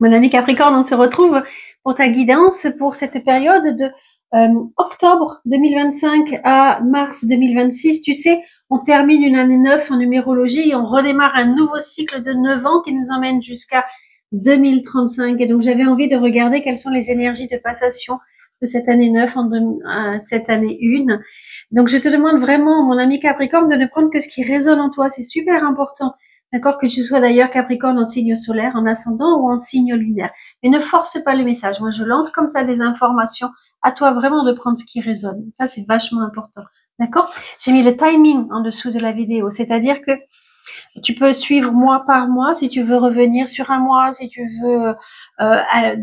Mon ami Capricorne, on se retrouve pour ta guidance pour cette période de octobre 2025 à mars 2026. Tu sais, on termine une année 9 en numérologie et on redémarre un nouveau cycle de 9 ans qui nous emmène jusqu'à 2035. Et donc, j'avais envie de regarder quelles sont les énergies de passation de cette année 9 en cette année 1. Donc, je te demande vraiment, mon ami Capricorne, de ne prendre que ce qui résonne en toi. C'est super important. D'accord, que tu sois d'ailleurs Capricorne en signe solaire, en ascendant ou en signe lunaire. Mais ne force pas le message. Moi, je lance comme ça des informations. À toi vraiment de prendre ce qui résonne. Ça, c'est vachement important. D'accord? J'ai mis le timing en dessous de la vidéo. C'est-à-dire que tu peux suivre mois par mois si tu veux revenir sur un mois, si tu veux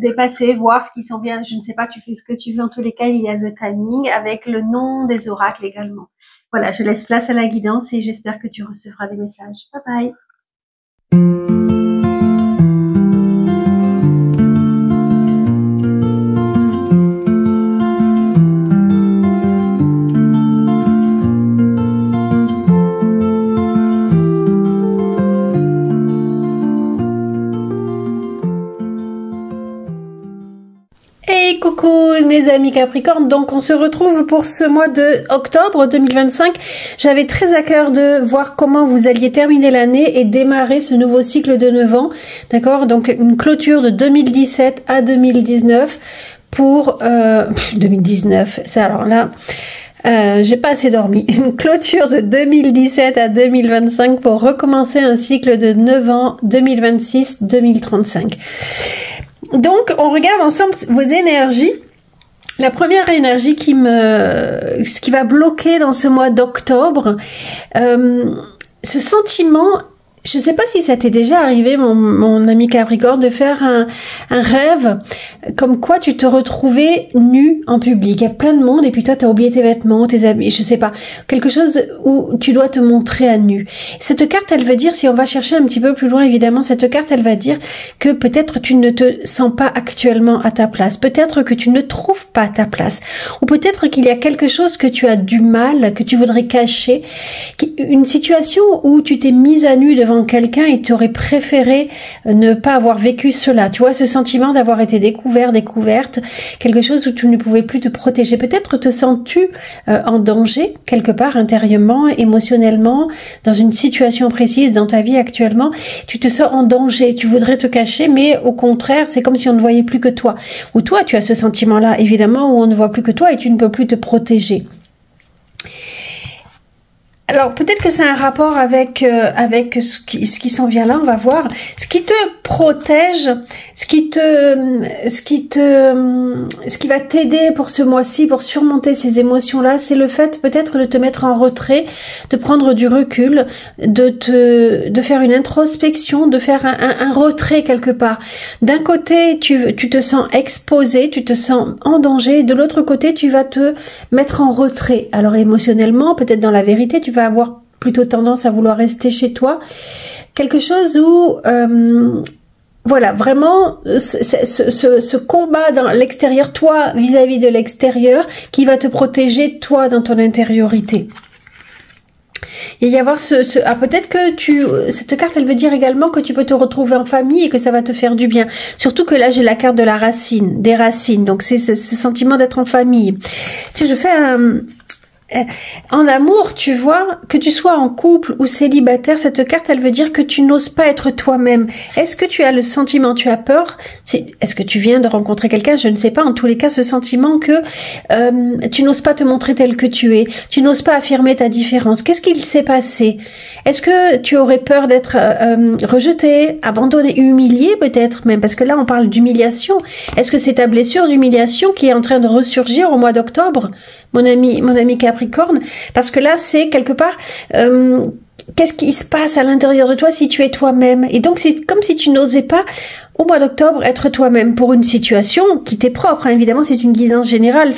dépasser, voir ce qui sent bien. Je ne sais pas, tu fais ce que tu veux. En tous les cas, il y a le timing avec le nom des oracles également. Voilà, je laisse place à la guidance et j'espère que tu recevras des messages. Bye bye. Hey, coucou mes amis Capricorne, donc on se retrouve pour ce mois de octobre 2025. J'avais très à cœur de voir comment vous alliez terminer l'année et démarrer ce nouveau cycle de 9 ans, d'accord? Donc une clôture de 2017 à 2019 pour 2019, ça alors là... j'ai pas assez dormi. Une clôture de 2017 à 2025 pour recommencer un cycle de 9 ans 2026-2035. Donc, on regarde ensemble vos énergies. La première énergie ce qui va bloquer dans ce mois d'octobre, ce sentiment. Je ne sais pas si ça t'est déjà arrivé, mon ami Capricorne, de faire un rêve comme quoi tu te retrouvais nu en public. Il y a plein de monde et puis toi, tu as oublié tes vêtements, tes habits, je sais pas. Quelque chose où tu dois te montrer à nu. Cette carte, elle veut dire, si on va chercher un petit peu plus loin, évidemment, cette carte, elle va dire que peut-être tu ne te sens pas actuellement à ta place. Peut-être que tu ne trouves pas ta place. Ou peut-être qu'il y a quelque chose que tu as du mal, que tu voudrais cacher. Une situation où tu t'es mise à nu devant quelqu'un et tu aurais préféré ne pas avoir vécu cela. Tu vois, ce sentiment d'avoir été découverte, quelque chose où tu ne pouvais plus te protéger. Peut-être te sens-tu en danger quelque part intérieurement, émotionnellement, dans une situation précise dans ta vie actuellement. Tu te sens en danger, tu voudrais te cacher, mais au contraire, c'est comme si on ne voyait plus que toi. Ou toi, tu as ce sentiment-là, évidemment, où on ne voit plus que toi et tu ne peux plus te protéger. Alors peut-être que c'est un rapport avec ce qui s'en vient là, on va voir. Ce qui te protège, ce qui va t'aider pour ce mois-ci, pour surmonter ces émotions-là, c'est le fait peut-être de te mettre en retrait, de prendre du recul, de faire une introspection, de faire un retrait quelque part. D'un côté, tu te sens exposé, tu te sens en danger, de l'autre côté, tu vas te mettre en retrait. Alors émotionnellement, peut-être dans la vérité, tu vas avoir plutôt tendance à vouloir rester chez toi. Quelque chose où, voilà, vraiment, ce combat dans l'extérieur, toi vis-à-vis de l'extérieur, qui va te protéger, toi, dans ton intériorité. Il y avoir peut-être que cette carte, elle veut dire également que tu peux te retrouver en famille et que ça va te faire du bien. Surtout que là, j'ai la carte de la racine, des racines. Donc, c'est ce sentiment d'être en famille. Tu sais, je fais en amour, tu vois, que tu sois en couple ou célibataire, cette carte, elle veut dire que tu n'oses pas être toi-même. Est-ce que tu as le sentiment, tu as peur? Est-ce que tu viens de rencontrer quelqu'un? Je ne sais pas. En tous les cas, ce sentiment que tu n'oses pas te montrer tel que tu es. Tu n'oses pas affirmer ta différence. Qu'est-ce qu'il s'est passé? Est-ce que tu aurais peur d'être rejeté, abandonné, humilié peut-être même? Parce que là, on parle d'humiliation. Est-ce que c'est ta blessure d'humiliation qui est en train de ressurgir au mois d'octobre, mon ami Capricorne? Parce que là, c'est quelque part... qu'est-ce qui se passe à l'intérieur de toi si tu es toi-même? Et donc, c'est comme si tu n'osais pas, au mois d'octobre, être toi-même pour une situation qui t'est propre. Hein. Évidemment, c'est une guidance générale.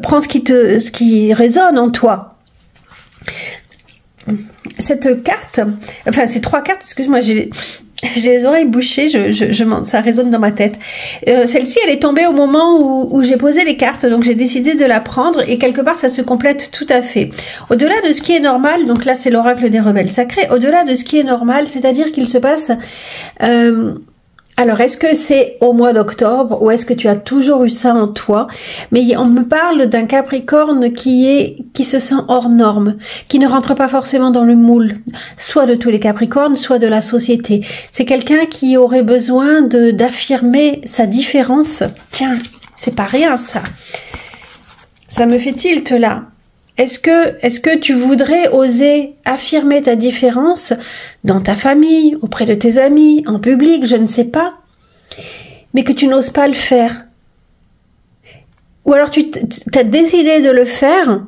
Prends ce qui résonne en toi. Cette carte, enfin, ces trois cartes, excuse-moi, j'ai les oreilles bouchées, ça résonne dans ma tête. Celle-ci, elle est tombée au moment où j'ai posé les cartes, donc j'ai décidé de la prendre et quelque part, ça se complète tout à fait. Au-delà de ce qui est normal, donc là, c'est l'oracle des rebelles sacrés, au-delà de ce qui est normal, c'est-à-dire qu'il se passe Alors, est-ce que c'est au mois d'octobre ou est-ce que tu as toujours eu ça en toi? Mais on me parle d'un Capricorne qui se sent hors norme, qui ne rentre pas forcément dans le moule, soit de tous les Capricornes, soit de la société. C'est quelqu'un qui aurait besoin d'affirmer sa différence. Tiens, c'est pas rien ça. Ça me fait tilt là. Est-ce que tu voudrais oser affirmer ta différence dans ta famille, auprès de tes amis, en public, je ne sais pas, mais que tu n'oses pas le faire? Ou alors tu as décidé de le faire,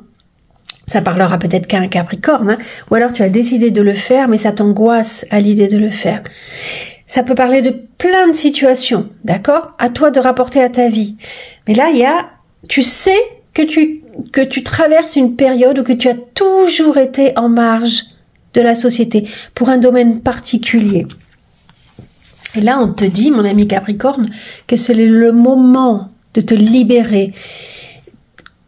ça parlera peut-être qu'à un Capricorne, hein, ou alors tu as décidé de le faire, mais ça t'angoisse à l'idée de le faire. Ça peut parler de plein de situations, d'accord? À toi de rapporter à ta vie. Mais là, tu sais que tu traverses une période où que tu as toujours été en marge de la société pour un domaine particulier. Et là, on te dit, mon ami Capricorne, que c'est le moment de te libérer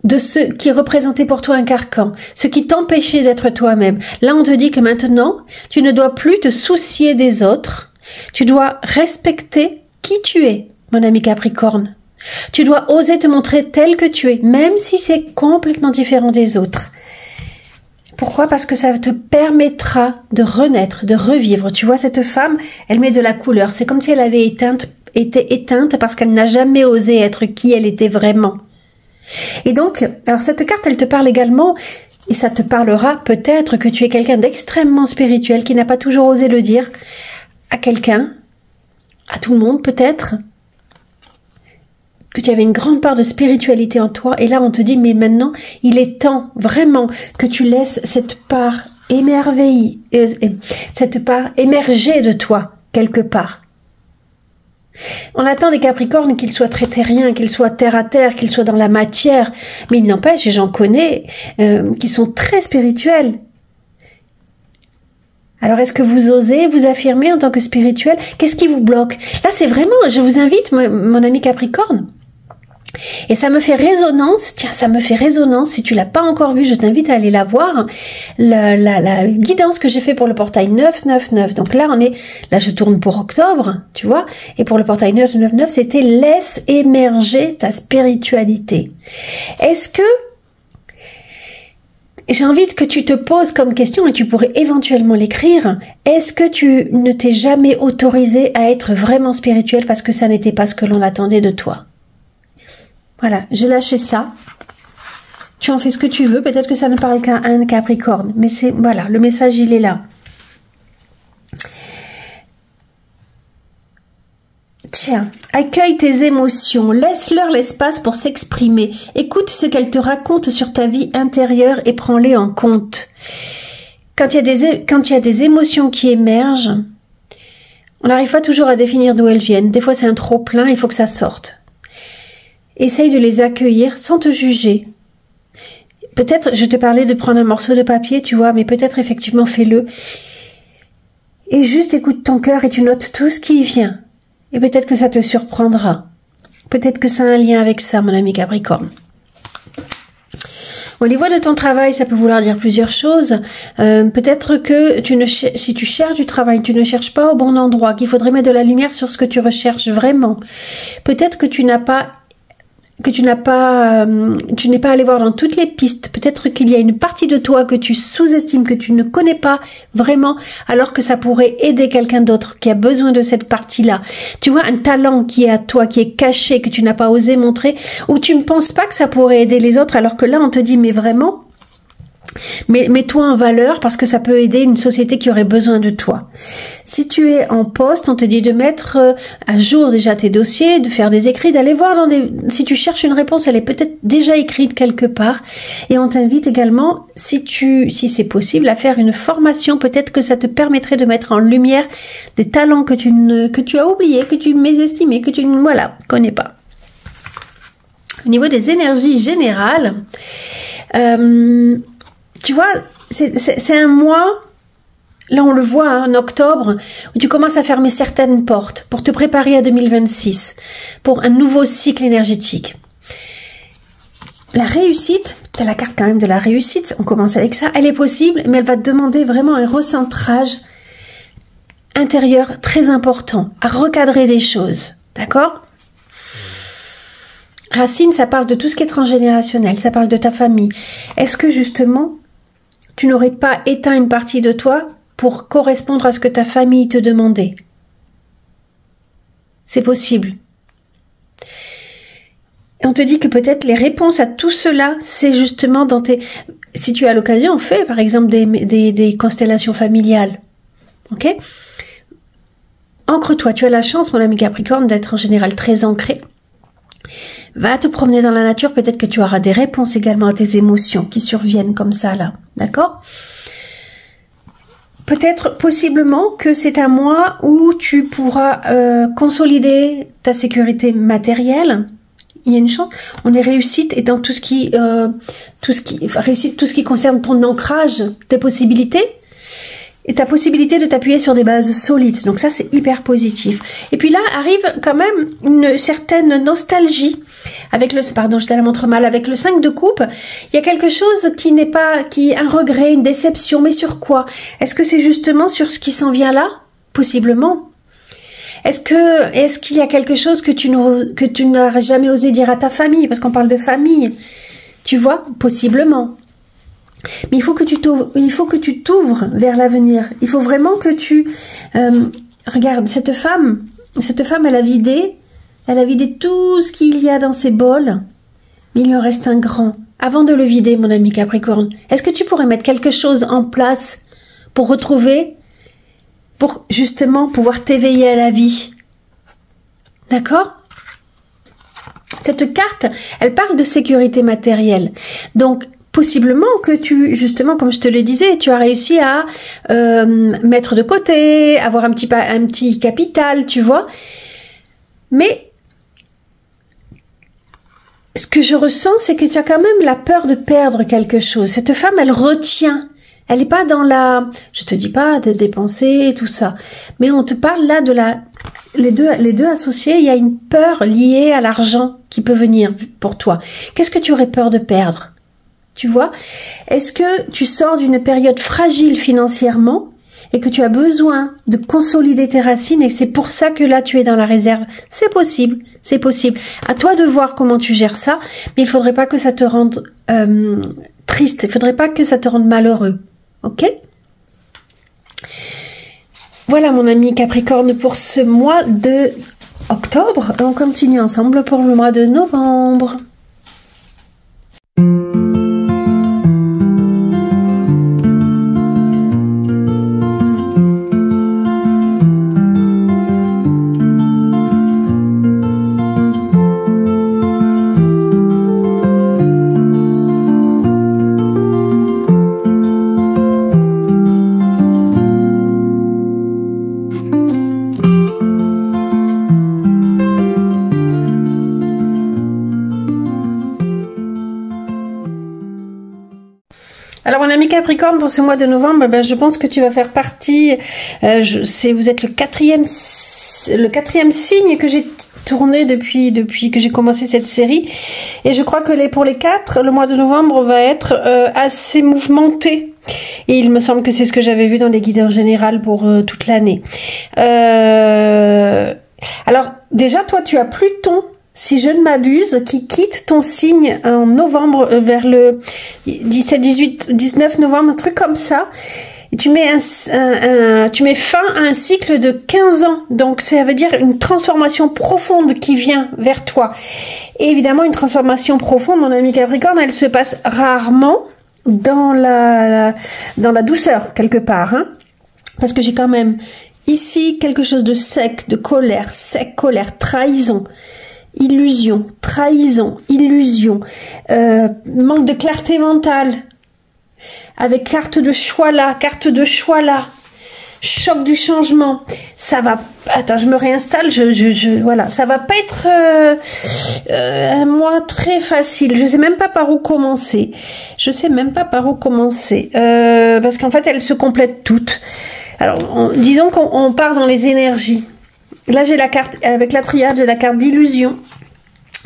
de ce qui représentait pour toi un carcan, ce qui t'empêchait d'être toi-même. Là, on te dit que maintenant, tu ne dois plus te soucier des autres, tu dois respecter qui tu es, mon ami Capricorne. Tu dois oser te montrer tel que tu es, même si c'est complètement différent des autres. Pourquoi? Parce que ça te permettra de renaître, de revivre. Tu vois, cette femme, elle met de la couleur. C'est comme si elle avait été éteinte parce qu'elle n'a jamais osé être qui elle était vraiment. Et donc, alors cette carte, elle te parle également, et ça te parlera peut-être que tu es quelqu'un d'extrêmement spirituel, qui n'a pas toujours osé le dire à quelqu'un, à tout le monde peut-être, que tu avais une grande part de spiritualité en toi, et là on te dit, mais maintenant, il est temps vraiment que tu laisses cette part émerveillée, cette part émerger de toi, quelque part. On attend des Capricornes qu'ils soient très terriens, qu'ils soient terre à terre, qu'ils soient dans la matière, mais il n'empêche, et j'en connais, qui sont très spirituels. Alors, est-ce que vous osez vous affirmer en tant que spirituel? Qu'est-ce qui vous bloque? Là, c'est vraiment, je vous invite, mon ami Capricorne. Et ça me fait résonance, tiens, ça me fait résonance, si tu l'as pas encore vu, je t'invite à aller la voir, la guidance que j'ai fait pour le portail 999. Donc là, là je tourne pour octobre, tu vois, et pour le portail 999, c'était laisse émerger ta spiritualité. Est-ce que, j'ai envie que tu te poses comme question, et tu pourrais éventuellement l'écrire, est-ce que tu ne t'es jamais autorisé à être vraiment spirituel parce que ça n'était pas ce que l'on attendait de toi? Voilà, j'ai lâché ça. Tu en fais ce que tu veux. Peut-être que ça ne parle qu'à un Capricorne. Mais c'est, voilà, le message, il est là. Tiens, accueille tes émotions. Laisse-leur l'espace pour s'exprimer. Écoute ce qu'elles te racontent sur ta vie intérieure et prends-les en compte. Quand il y a des émotions qui émergent, on n'arrive pas toujours à définir d'où elles viennent. Des fois, c'est un trop-plein, il faut que ça sorte. Essaye de les accueillir sans te juger. Peut-être, je te parlais de prendre un morceau de papier, tu vois, mais peut-être effectivement fais-le. Et juste écoute ton cœur et tu notes tout ce qui y vient. Et peut-être que ça te surprendra. Peut-être que ça a un lien avec ça, mon ami Capricorne. Au niveau de ton travail, ça peut vouloir dire plusieurs choses. Peut-être que si tu cherches du travail, tu ne cherches pas au bon endroit, qu'il faudrait mettre de la lumière sur ce que tu recherches vraiment. Peut-être que tu n'es pas allé voir dans toutes les pistes. Peut-être qu'il y a une partie de toi que tu sous-estimes, que tu ne connais pas vraiment, alors que ça pourrait aider quelqu'un d'autre qui a besoin de cette partie-là. Tu vois, un talent qui est à toi, qui est caché, que tu n'as pas osé montrer, ou tu ne penses pas que ça pourrait aider les autres, alors que là, on te dit, mais vraiment, mets-toi en valeur parce que ça peut aider une société qui aurait besoin de toi. Si tu es en poste, on te dit de mettre à jour déjà tes dossiers, de faire des écrits, d'aller voir si tu cherches une réponse, elle est peut-être déjà écrite quelque part. Et on t'invite également, si c'est possible, à faire une formation. Peut-être que ça te permettrait de mettre en lumière des talents que tu as oubliés, que tu mésestimais, que tu connais pas. Au niveau des énergies générales, tu vois, c'est un mois, là on le voit, en octobre, où tu commences à fermer certaines portes pour te préparer à 2026, pour un nouveau cycle énergétique. La réussite, tu as la carte quand même de la réussite, on commence avec ça, elle est possible, mais elle va te demander vraiment un recentrage, intérieur très important, à recadrer les choses, d'accord? Racine, ça parle de tout ce qui est transgénérationnel, ça parle de ta famille. Est-ce que justement, tu n'aurais pas éteint une partie de toi pour correspondre à ce que ta famille te demandait? C'est possible. Et on te dit que peut-être les réponses à tout cela, c'est justement dans tes... Si tu as l'occasion, fais par exemple des constellations familiales. Ok? Ancre-toi, tu as la chance, mon ami Capricorne, d'être en général très ancré. Va te promener dans la nature, peut-être que tu auras des réponses également à tes émotions qui surviennent comme ça là, d'accord? Peut-être, possiblement, que c'est un mois où tu pourras consolider ta sécurité matérielle. Il y a une chance. On est réussite et dans tout ce qui concerne ton ancrage, tes possibilités. Et ta possibilité de t'appuyer sur des bases solides. Donc ça, c'est hyper positif. Et puis là, arrive quand même une certaine nostalgie. Avec le, pardon, je te la montre mal, avec le 5 de coupe, il y a quelque chose qui n'est pas, un regret, une déception, mais sur quoi? Est-ce que c'est justement sur ce qui s'en vient là? Possiblement. Est-ce qu'il y a quelque chose que tu n'aurais jamais osé dire à ta famille? Parce qu'on parle de famille. Tu vois? Possiblement. Mais il faut que tu t'ouvres vers l'avenir. Il faut vraiment que tu... regarde, cette femme, elle a vidé tout ce qu'il y a dans ses bols, mais il en reste un grand. Avant de le vider, mon ami Capricorne, est-ce que tu pourrais mettre quelque chose en place pour retrouver, pour justement pouvoir t'éveiller à la vie? D'accord? Cette carte, elle parle de sécurité matérielle. Donc, possiblement que tu, justement, comme je te le disais, tu as réussi à mettre de côté, avoir un petit capital, tu vois. Mais ce que je ressens, c'est que tu as quand même la peur de perdre quelque chose. Cette femme, elle retient. Elle n'est pas dans la... Je te dis pas de dépenser, tout ça. Mais on te parle là de la... Les deux associés, il y a une peur liée à l'argent qui peut venir pour toi. Qu'est-ce que tu aurais peur de perdre ? Tu vois, est-ce que tu sors d'une période fragile financièrement et que tu as besoin de consolider tes racines et c'est pour ça que là tu es dans la réserve? C'est possible, c'est possible. À toi de voir comment tu gères ça, mais il faudrait pas que ça te rende triste, il faudrait pas que ça te rende malheureux, ok? Voilà mon ami Capricorne pour ce mois de octobre. On continue ensemble pour le mois de novembre. Alors mon ami Capricorne, pour ce mois de novembre, je pense que tu vas faire partie, vous êtes le quatrième signe que j'ai tourné depuis que j'ai commencé cette série, et je crois que pour les 4, le mois de novembre va être assez mouvementé, et il me semble que c'est ce que j'avais vu dans les guides en général pour toute l'année. Alors déjà toi tu as Pluton, si je ne m'abuse, qui quitte ton signe en novembre, vers le 17, 18, 19 novembre, un truc comme ça. Et tu mets tu mets fin à un cycle de 15 ans. Donc, ça veut dire une transformation profonde qui vient vers toi. Et évidemment, une transformation profonde, mon ami Capricorne, elle se passe rarement dans la douceur, quelque part, hein. Parce que j'ai quand même ici quelque chose de sec, colère, trahison. Illusion, trahison, illusion, manque de clarté mentale, avec carte de choix là, choc du changement, ça va, attends, je me réinstalle, voilà, ça va pas être un mois très facile, je sais même pas par où commencer, parce qu'en fait, elles se complètent toutes. Alors, disons qu'on part dans les énergies. Là, j'ai la carte, avec la triade, j'ai la carte d'illusion.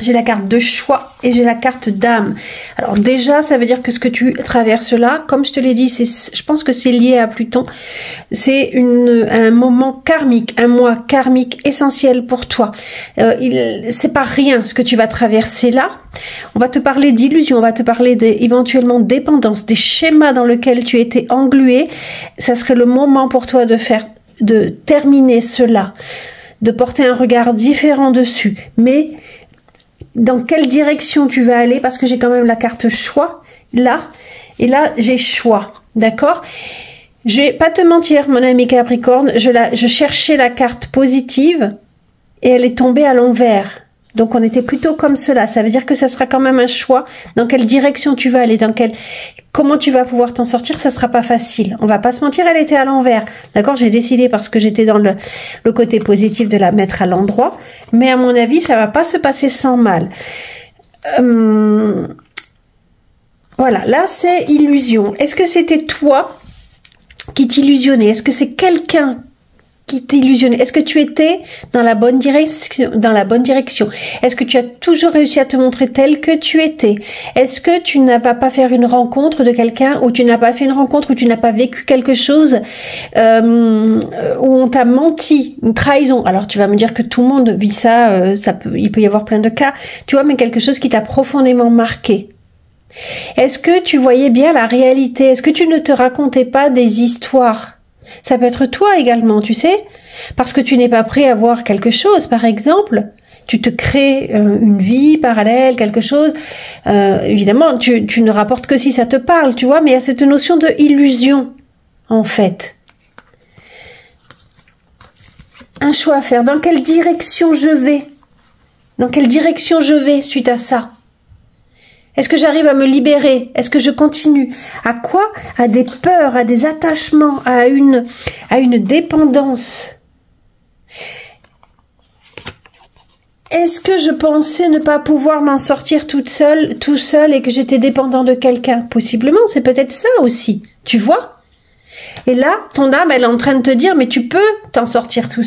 J'ai la carte de choix et j'ai la carte d'âme. Alors déjà, ça veut dire que ce que tu traverses là, comme je te l'ai dit, je pense que c'est lié à Pluton. C'est un moment karmique, un mois karmique essentiel pour toi. C'est pas rien ce que tu vas traverser là. On va te parler d'illusions, on va te parler éventuellement de dépendance, des schémas dans lesquels tu étais englué. Ça serait le moment pour toi de terminer cela, de porter un regard différent dessus. Mais dans quelle direction tu vas aller, parce que j'ai quand même la carte choix là, et là j'ai choix, d'accord? Je vais pas te mentir, mon ami Capricorne, je cherchais la carte positive et elle est tombée à l'envers. Donc on était plutôt comme cela, ça veut dire que ça sera quand même un choix, dans quelle direction tu vas aller, comment tu vas pouvoir t'en sortir, ça sera pas facile. On va pas se mentir, elle était à l'envers. D'accord, j'ai décidé parce que j'étais dans le côté positif de la mettre à l'endroit, mais à mon avis, ça va pas se passer sans mal. Voilà, là c'est illusion. Est-ce que c'était toi qui t'illusionnais? Est-ce que c'est quelqu'un qui t'illusionnait? Est-ce que tu étais dans la bonne direction? Est-ce que tu as toujours réussi à te montrer tel que tu étais? Est-ce que tu n'as pas fait une rencontre de quelqu'un, ou tu n'as pas fait une rencontre, ou tu n'as pas vécu quelque chose où on t'a menti, une trahison? Alors tu vas me dire que tout le monde vit ça, il peut y avoir plein de cas, tu vois, mais quelque chose qui t'a profondément marqué. Est-ce que tu voyais bien la réalité? Est-ce que tu ne te racontais pas des histoires? Ça peut être toi également, tu sais, parce que tu n'es pas prêt à voir quelque chose, par exemple. Tu te crées une vie parallèle, quelque chose. Évidemment, tu ne rapportes que si ça te parle, tu vois, mais il y a cette notion de illusion, en fait. Un choix à faire. Dans quelle direction je vais? Dans quelle direction je vais suite à ça? Est-ce que j'arrive à me libérer? Est-ce que je continue? À quoi? À des peurs, à des attachements, à une dépendance. Est-ce que je pensais ne pas pouvoir m'en sortir tout seul et que j'étais dépendant de quelqu'un? Possiblement, c'est peut-être ça aussi, tu vois? Et là, ton âme, elle est en train de te dire, mais tu peux t'en sortir toute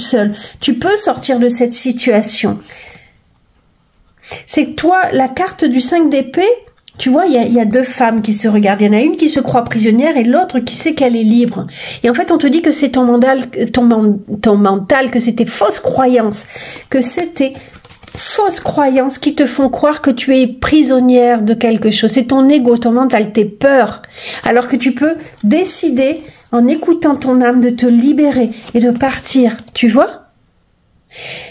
seule. Tu peux sortir de cette situation. C'est toi, la carte du 5 d'épée, tu vois, il y a deux femmes qui se regardent. Il y en a une qui se croit prisonnière et l'autre qui sait qu'elle est libre. Et en fait, on te dit que c'est ton mental, que c'était fausse croyance, qui te font croire que tu es prisonnière de quelque chose. C'est ton ego, ton mental, tes peurs. Alors que tu peux décider, en écoutant ton âme, de te libérer et de partir. Tu vois?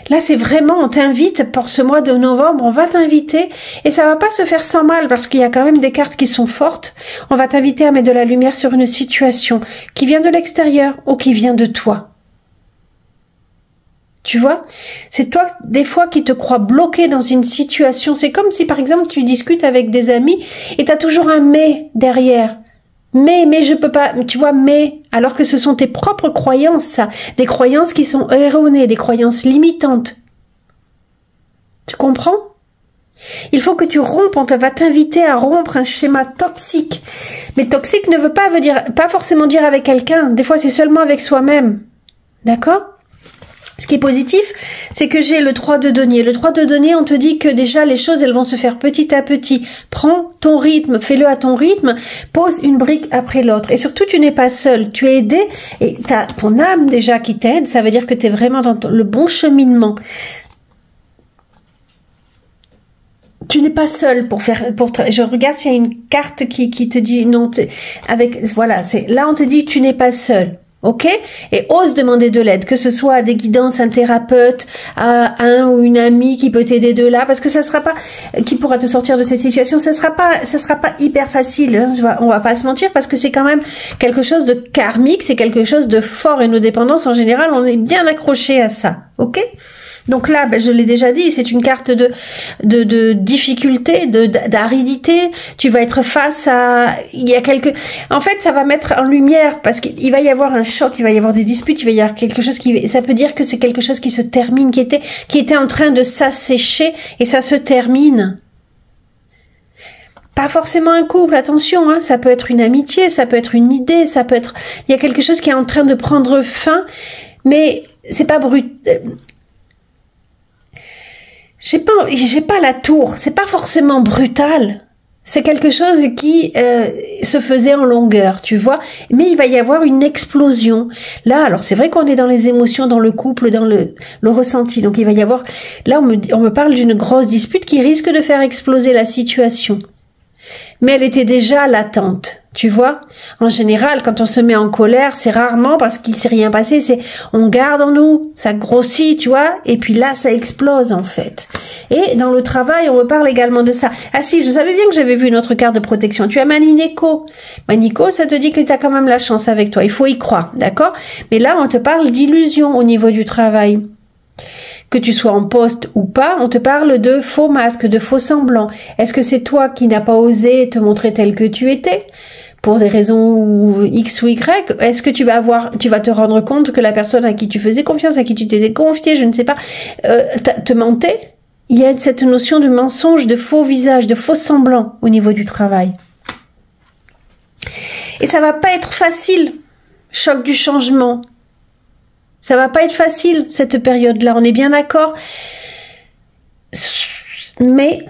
Là, c'est vraiment, on t'invite pour ce mois de novembre, on va t'inviter et ça va pas se faire sans mal parce qu'il y a quand même des cartes qui sont fortes. On va t'inviter à mettre de la lumière sur une situation qui vient de l'extérieur ou qui vient de toi. Tu vois? C'est toi, des fois, qui te crois bloqué dans une situation. C'est comme si, par exemple, tu discutes avec des amis et tu as toujours un « mais » derrière. Mais je peux pas, tu vois, alors que ce sont tes propres croyances, ça, des croyances qui sont erronées, des croyances limitantes. Tu comprends? Il faut que tu rompes, on va t'inviter à rompre un schéma toxique. Mais toxique ne veut pas forcément dire avec quelqu'un, des fois c'est seulement avec soi-même. D'accord? Ce qui est positif, c'est que j'ai le 3 de denier. Le 3 de denier, on te dit que déjà les choses, elles vont se faire petit à petit. Prends ton rythme, fais-le à ton rythme, pose une brique après l'autre. Et surtout, tu n'es pas seul, tu es aidé et tu as ton âme déjà qui t'aide. Ça veut dire que tu es vraiment dans le bon cheminement. Tu n'es pas seul je regarde s'il y a une carte qui te dit non, voilà, là on te dit tu n'es pas seul. Ok? Et ose demander de l'aide, que ce soit à des guidances, un thérapeute, à un ou une amie qui peut t'aider de là, parce que ça sera pas, qui pourra te sortir de cette situation, ça sera pas hyper facile, hein, on va pas se mentir, parce que c'est quand même quelque chose de karmique, c'est quelque chose de fort, et nos dépendances, en général, on est bien accroché à ça. Ok? Donc là, je l'ai déjà dit, c'est une carte de difficulté, d'aridité. Tu vas être face à, en fait, ça va mettre en lumière parce qu'il va y avoir un choc, il va y avoir des disputes, il va y avoir quelque chose ça peut dire que c'est quelque chose qui se termine, qui était en train de s'assécher et ça se termine. Pas forcément un couple, attention, hein, ça peut être une amitié, ça peut être une idée, il y a quelque chose qui est en train de prendre fin, mais c'est pas brut. j'ai pas la tour, c'est pas forcément brutal. C'est quelque chose qui se faisait en longueur, tu vois. Mais il va y avoir une explosion. Là, alors c'est vrai qu'on est dans les émotions, dans le couple, dans le ressenti. Donc il va y avoir... Là, on me parle d'une grosse dispute qui risque de faire exploser la situation. Mais elle était déjà latente, tu vois. En général, quand on se met en colère, c'est rarement parce qu'il s'est rien passé, c'est on garde en nous, ça grossit, tu vois, et puis là, ça explose en fait. Et dans le travail, on me parle également de ça. Ah si, je savais bien que j'avais vu une autre carte de protection. Tu as Manico. Manico, ça te dit que tu as quand même la chance avec toi. Il faut y croire, d'accord? Mais là, on te parle d'illusion au niveau du travail. Que tu sois en poste ou pas, on te parle de faux masques, de faux semblants. Est-ce que c'est toi qui n'as pas osé te montrer tel que tu étais pour des raisons X ou Y? Est-ce que tu vas te rendre compte que la personne à qui tu faisais confiance, à qui tu t'étais confié, je ne sais pas, te mentait? Il y a cette notion de mensonge, de faux visage, de faux semblants au niveau du travail. Et ça va pas être facile. Choc du changement. Ça va pas être facile, cette période-là, on est bien d'accord. Mais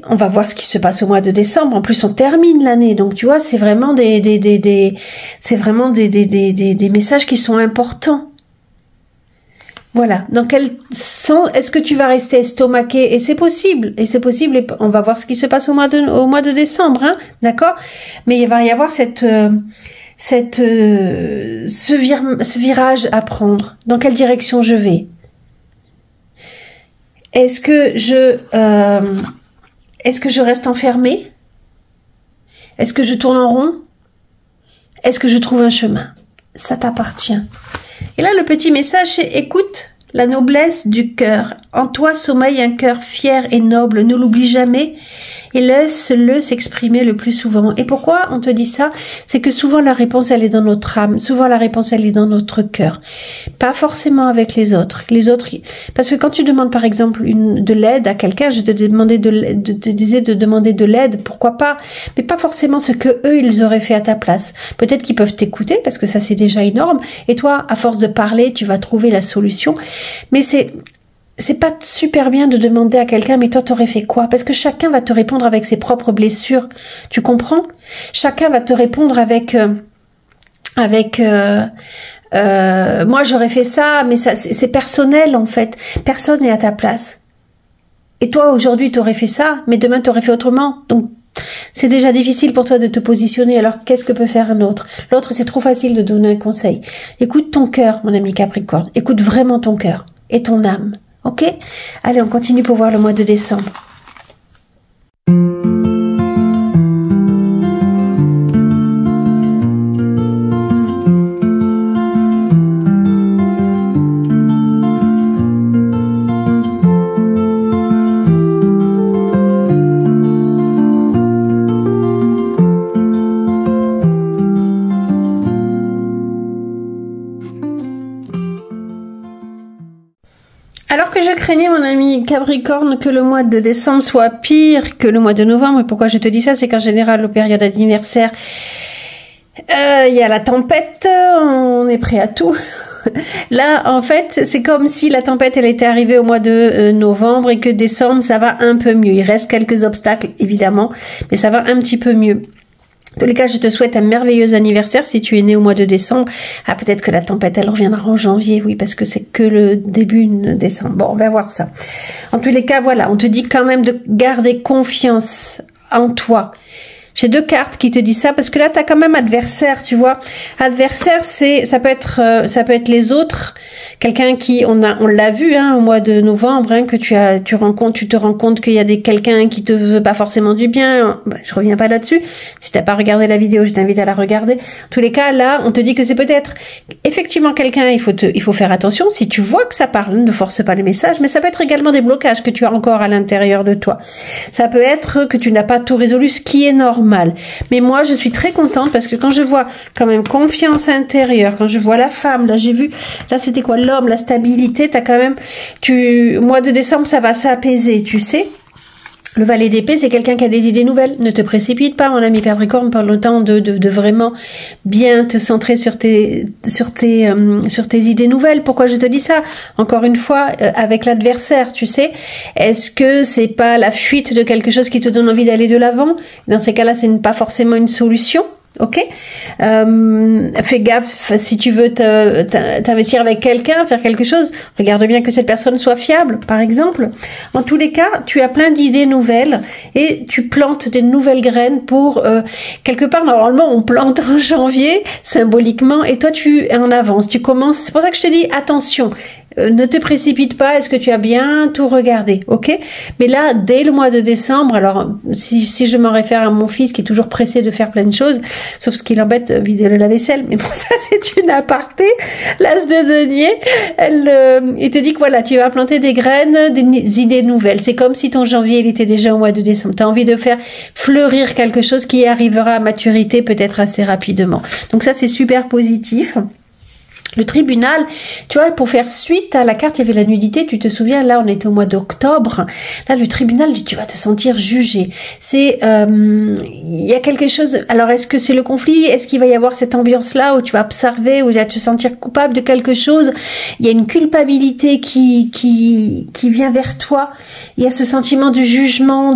on va voir ce qui se passe au mois de décembre. En plus, on termine l'année. Donc, tu vois, c'est vraiment des messages qui sont importants. Voilà. Dans quel sens est-ce que tu vas rester estomaqué? Et c'est possible. Et on va voir ce qui se passe au mois de décembre, hein. D'accord? Mais il va y avoir ce virage à prendre. Dans quelle direction je vais? Est-ce que je reste enfermée? Est-ce que je tourne en rond? Est-ce que je trouve un chemin? Ça t'appartient. Et là, le petit message, c'est écoute la noblesse du cœur. En toi sommeille un cœur fier et noble. Ne l'oublie jamais et laisse-le s'exprimer le plus souvent. Et pourquoi on te dit ça? C'est que souvent la réponse, elle est dans notre âme. Souvent la réponse, elle est dans notre cœur. Pas forcément avec les autres. Parce que quand tu demandes par exemple de l'aide à quelqu'un, je te disais de demander de l'aide, pourquoi pas? Mais pas forcément ce que eux, ils auraient fait à ta place. Peut-être qu'ils peuvent t'écouter parce que ça c'est déjà énorme. Et toi, à force de parler, tu vas trouver la solution. Mais c'est pas super bien de demander à quelqu'un, mais toi t'aurais fait quoi? Parce que chacun va te répondre avec ses propres blessures. Tu comprends? Chacun va te répondre avec moi j'aurais fait ça, mais ça c'est personnel en fait. Personne n'est à ta place. Et toi aujourd'hui t'aurais fait ça, mais demain t'aurais fait autrement. Donc c'est déjà difficile pour toi de te positionner. Alors qu'est-ce que peut faire un autre? L'autre, c'est trop facile de donner un conseil. Écoute ton cœur, mon ami Capricorne. Écoute vraiment ton cœur et ton âme. Ok? Allez, on continue pour voir le mois de décembre. Alors que je craignais, mon ami Capricorne, que le mois de décembre soit pire que le mois de novembre, et pourquoi je te dis ça, c'est qu'en général, aux périodes d'anniversaire, il y a la tempête, on est prêt à tout. Là, en fait, c'est comme si la tempête, elle était arrivée au mois de novembre et que décembre, ça va un peu mieux. Il reste quelques obstacles, évidemment, mais ça va un petit peu mieux. En tous les cas, je te souhaite un merveilleux anniversaire si tu es né au mois de décembre. Ah, peut-être que la tempête, elle reviendra en janvier, oui, parce que c'est que le début de décembre. Bon, on va voir ça. En tous les cas, voilà, on te dit quand même de garder confiance en toi. J'ai deux cartes qui te disent ça parce que là, tu as quand même adversaire, tu vois. Adversaire, ça peut être les autres. Quelqu'un qui, on l'a vu, hein, au mois de novembre, hein, que tu te rends compte qu'il y a quelqu'un qui te veut pas forcément du bien. Ben, je reviens pas là-dessus. Si t'as pas regardé la vidéo, je t'invite à la regarder. En tous les cas, là, on te dit que c'est peut-être effectivement quelqu'un, il faut faire attention. Si tu vois que ça parle, ne force pas le message, mais ça peut être également des blocages que tu as encore à l'intérieur de toi. Ça peut être que tu n'as pas tout résolu, ce qui est normal. Mais moi, je suis très contente parce que quand je vois quand même confiance intérieure, quand je vois la femme, là, j'ai vu, là, c'était quoi, l'homme, la stabilité, t'as quand même, mois de décembre, ça va s'apaiser, tu sais. Le valet d'épée, c'est quelqu'un qui a des idées nouvelles. Ne te précipite pas, mon ami Capricorne, prends le temps de vraiment bien te centrer sur tes idées nouvelles. Pourquoi je te dis ça? Encore une fois, avec l'adversaire, tu sais. Est-ce que c'est pas la fuite de quelque chose qui te donne envie d'aller de l'avant? Dans ces cas-là, c'est pas forcément une solution. Ok, fais gaffe si tu veux t'investir avec quelqu'un, faire quelque chose, regarde bien que cette personne soit fiable, par exemple. En tous les cas, tu as plein d'idées nouvelles et tu plantes des nouvelles graines pour quelque part. Normalement, on plante en janvier symboliquement et toi tu es en avance, tu commences. C'est pour ça que je te dis attention. Ne te précipite pas, est-ce que tu as bien tout regardé, ok? Mais là, dès le mois de décembre, alors si je m'en réfère à mon fils qui est toujours pressé de faire plein de choses, sauf ce qui l'embête, vider le lave-vaisselle, mais bon, ça c'est une aparté. L'as de denier, il te dit que voilà, tu vas planter des graines, des idées nouvelles. C'est comme si ton janvier, il était déjà au mois de décembre. Tu as envie de faire fleurir quelque chose qui arrivera à maturité peut-être assez rapidement. Donc ça, c'est super positif. Le tribunal, tu vois, pour faire suite à la carte, il y avait la nudité, tu te souviens, là on était au mois d'octobre, là le tribunal, tu vas te sentir jugé. C'est, il y a quelque chose, alors est-ce que c'est le conflit, est-ce qu'il va y avoir cette ambiance-là où tu vas observer, où tu vas te sentir coupable de quelque chose, il y a une culpabilité qui vient vers toi, il y a ce sentiment de jugement,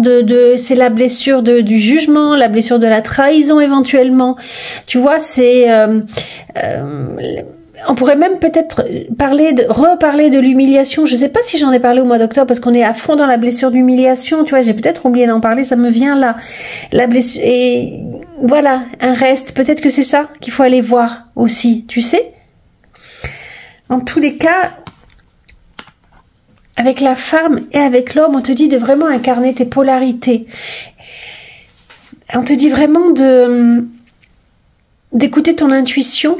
c'est la blessure du jugement, la blessure de la trahison éventuellement, tu vois, c'est... on pourrait même peut-être reparler de l'humiliation. Je sais pas si j'en ai parlé au mois d'octobre parce qu'on est à fond dans la blessure d'humiliation. Tu vois, j'ai peut-être oublié d'en parler. Ça me vient là. La blessure et voilà, un reste. Peut-être que c'est ça qu'il faut aller voir aussi. Tu sais. En tous les cas, avec la femme et avec l'homme, on te dit de vraiment incarner tes polarités. On te dit vraiment d'écouter ton intuition.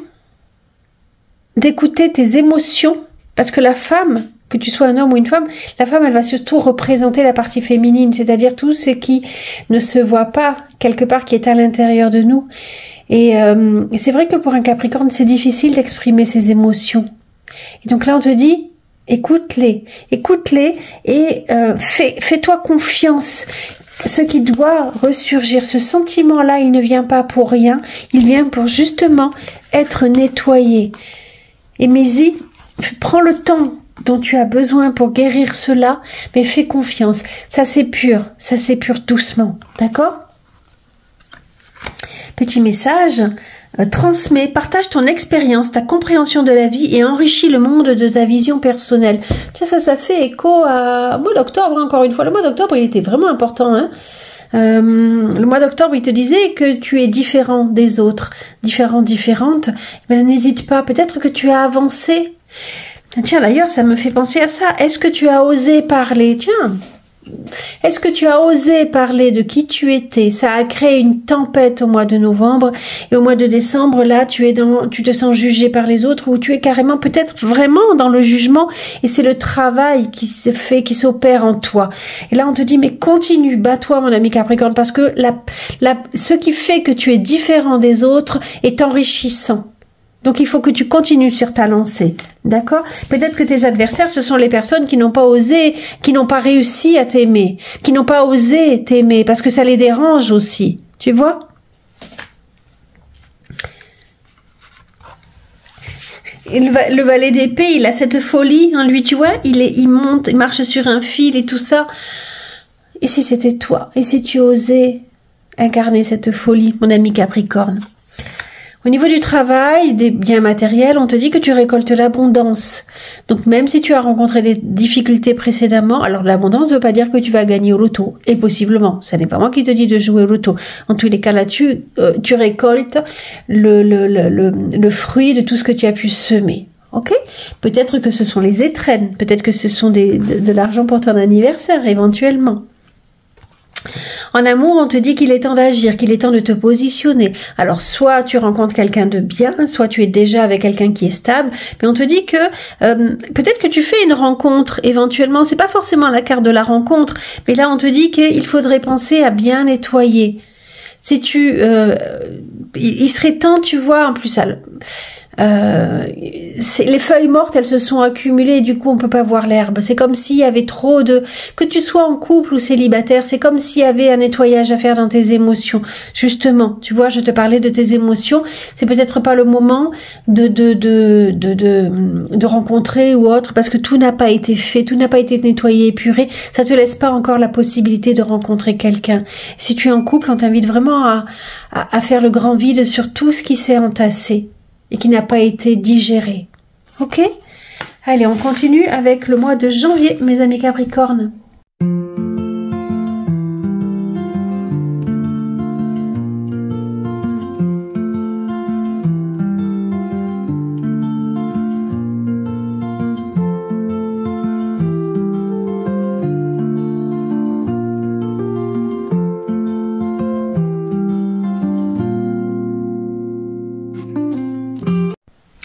D'écouter tes émotions, parce que la femme, que tu sois un homme ou une femme, la femme, elle va surtout représenter la partie féminine, c'est-à-dire tout ce qui ne se voit pas quelque part, qui est à l'intérieur de nous. Et c'est vrai que pour un Capricorne, c'est difficile d'exprimer ses émotions. Et donc là, on te dit, écoute-les et fais-toi confiance. Ce qui doit ressurgir, ce sentiment-là, il ne vient pas pour rien, il vient pour justement être nettoyé. Et mais-y, prends le temps dont tu as besoin pour guérir cela, mais fais confiance. Ça s'épure doucement, d'accord? Petit message, transmets, partage ton expérience, ta compréhension de la vie et enrichis le monde de ta vision personnelle. Tiens, ça fait écho au mois d'octobre, encore une fois. Le mois d'octobre, il était vraiment important, hein. Le mois d'octobre, il te disait que tu es différent des autres, différente. Ben, n'hésite pas, peut-être que tu as avancé. Tiens, d'ailleurs, ça me fait penser à ça. Est-ce que tu as osé parler? Tiens, est-ce que tu as osé parler de qui tu étais? Ça a créé une tempête au mois de novembre et au mois de décembre, là, tu te sens jugé par les autres ou tu es carrément peut-être vraiment dans le jugement et c'est le travail qui se fait, qui s'opère en toi. Et là, on te dit, mais continue, bats-toi, mon ami Capricorne, parce que ce qui fait que tu es différent des autres est enrichissant. Donc, il faut que tu continues sur ta lancée. D'accord? Peut-être que tes adversaires, ce sont les personnes qui n'ont pas osé, qui n'ont pas réussi à t'aimer, qui n'ont pas osé t'aimer, parce que ça les dérange aussi. Tu vois? Et le valet d'épée, il a cette folie en lui, tu vois? Il monte, il marche sur un fil et tout ça. Et si c'était toi? Et si tu osais incarner cette folie, mon ami Capricorne? Au niveau du travail, des biens matériels, on te dit que tu récoltes l'abondance. Donc même si tu as rencontré des difficultés précédemment, alors l'abondance ne veut pas dire que tu vas gagner au loto. Et possiblement, ce n'est pas moi qui te dis de jouer au loto. En tous les cas là, tu récoltes le fruit de tout ce que tu as pu semer. Ok? Peut-être que ce sont les étrennes, peut-être que ce sont de l'argent pour ton anniversaire éventuellement. En amour, on te dit qu'il est temps d'agir, qu'il est temps de te positionner. Alors, soit tu rencontres quelqu'un de bien, soit tu es déjà avec quelqu'un qui est stable, mais on te dit que peut-être que tu fais une rencontre, éventuellement, c'est pas forcément la carte de la rencontre, mais là, on te dit qu'il faudrait penser à bien nettoyer. Si il serait temps, tu vois, en plus, les feuilles mortes, elles se sont accumulées et du coup on peut pas voir l'herbe. C'est comme s'il y avait trop de, que tu sois en couple ou célibataire, c'est comme s'il y avait un nettoyage à faire dans tes émotions. Justement, tu vois, je te parlais de tes émotions. C'est peut-être pas le moment de rencontrer ou autre, parce que tout n'a pas été fait, tout n'a pas été nettoyé, épuré. Ça te laisse pas encore la possibilité de rencontrer quelqu'un. Si tu es en couple, on t'invite vraiment à faire le grand vide sur tout ce qui s'est entassé et qui n'a pas été digéré. Ok? Allez, on continue avec le mois de janvier, mes amis Capricornes.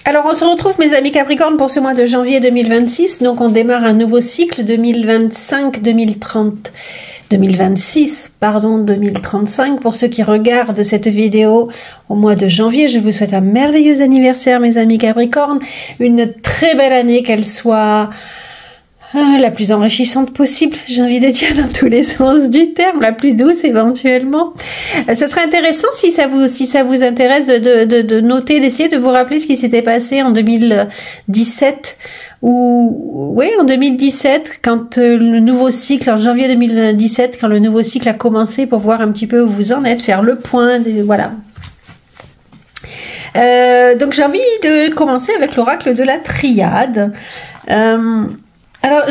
Alors on se retrouve mes amis Capricorne pour ce mois de janvier 2026, donc on démarre un nouveau cycle 2025-2035 pour ceux qui regardent cette vidéo au mois de janvier. Je vous souhaite un merveilleux anniversaire mes amis Capricorne, une très belle année, qu'elle soit la plus enrichissante possible, j'ai envie de dire dans tous les sens du terme, la plus douce éventuellement. Ce serait intéressant si ça vous intéresse de noter, d'essayer de vous rappeler ce qui s'était passé en 2017 en 2017 quand le nouveau cycle, en janvier 2017, quand le nouveau cycle a commencé, pour voir un petit peu où vous en êtes, faire le point, voilà. Donc j'ai envie de commencer avec l'oracle de la triade. Alors,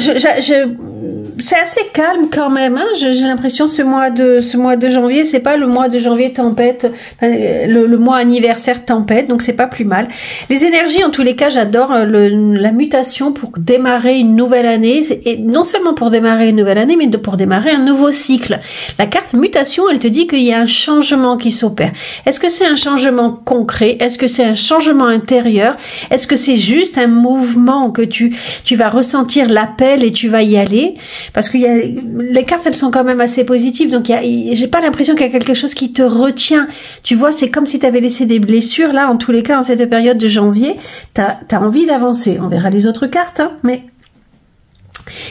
c'est assez calme quand même. Hein, j'ai l'impression ce mois de janvier, c'est pas le mois de janvier tempête, le mois anniversaire tempête, donc c'est pas plus mal. Les énergies, en tous les cas, j'adore la mutation pour démarrer une nouvelle année, et non seulement pour démarrer une nouvelle année, mais pour démarrer un nouveau cycle. La carte mutation, elle te dit qu'il y a un changement qui s'opère. Est-ce que c'est un changement concret? Est-ce que c'est un changement intérieur? Est-ce que c'est juste un mouvement que tu vas ressentir l'appel et tu vas y aller? Parce que les cartes, elles sont quand même assez positives, donc j'ai pas l'impression qu'il y a quelque chose qui te retient. Tu vois, c'est comme si tu avais laissé des blessures. Là, en tous les cas, en cette période de janvier, t'as envie d'avancer. On verra les autres cartes, hein, mais...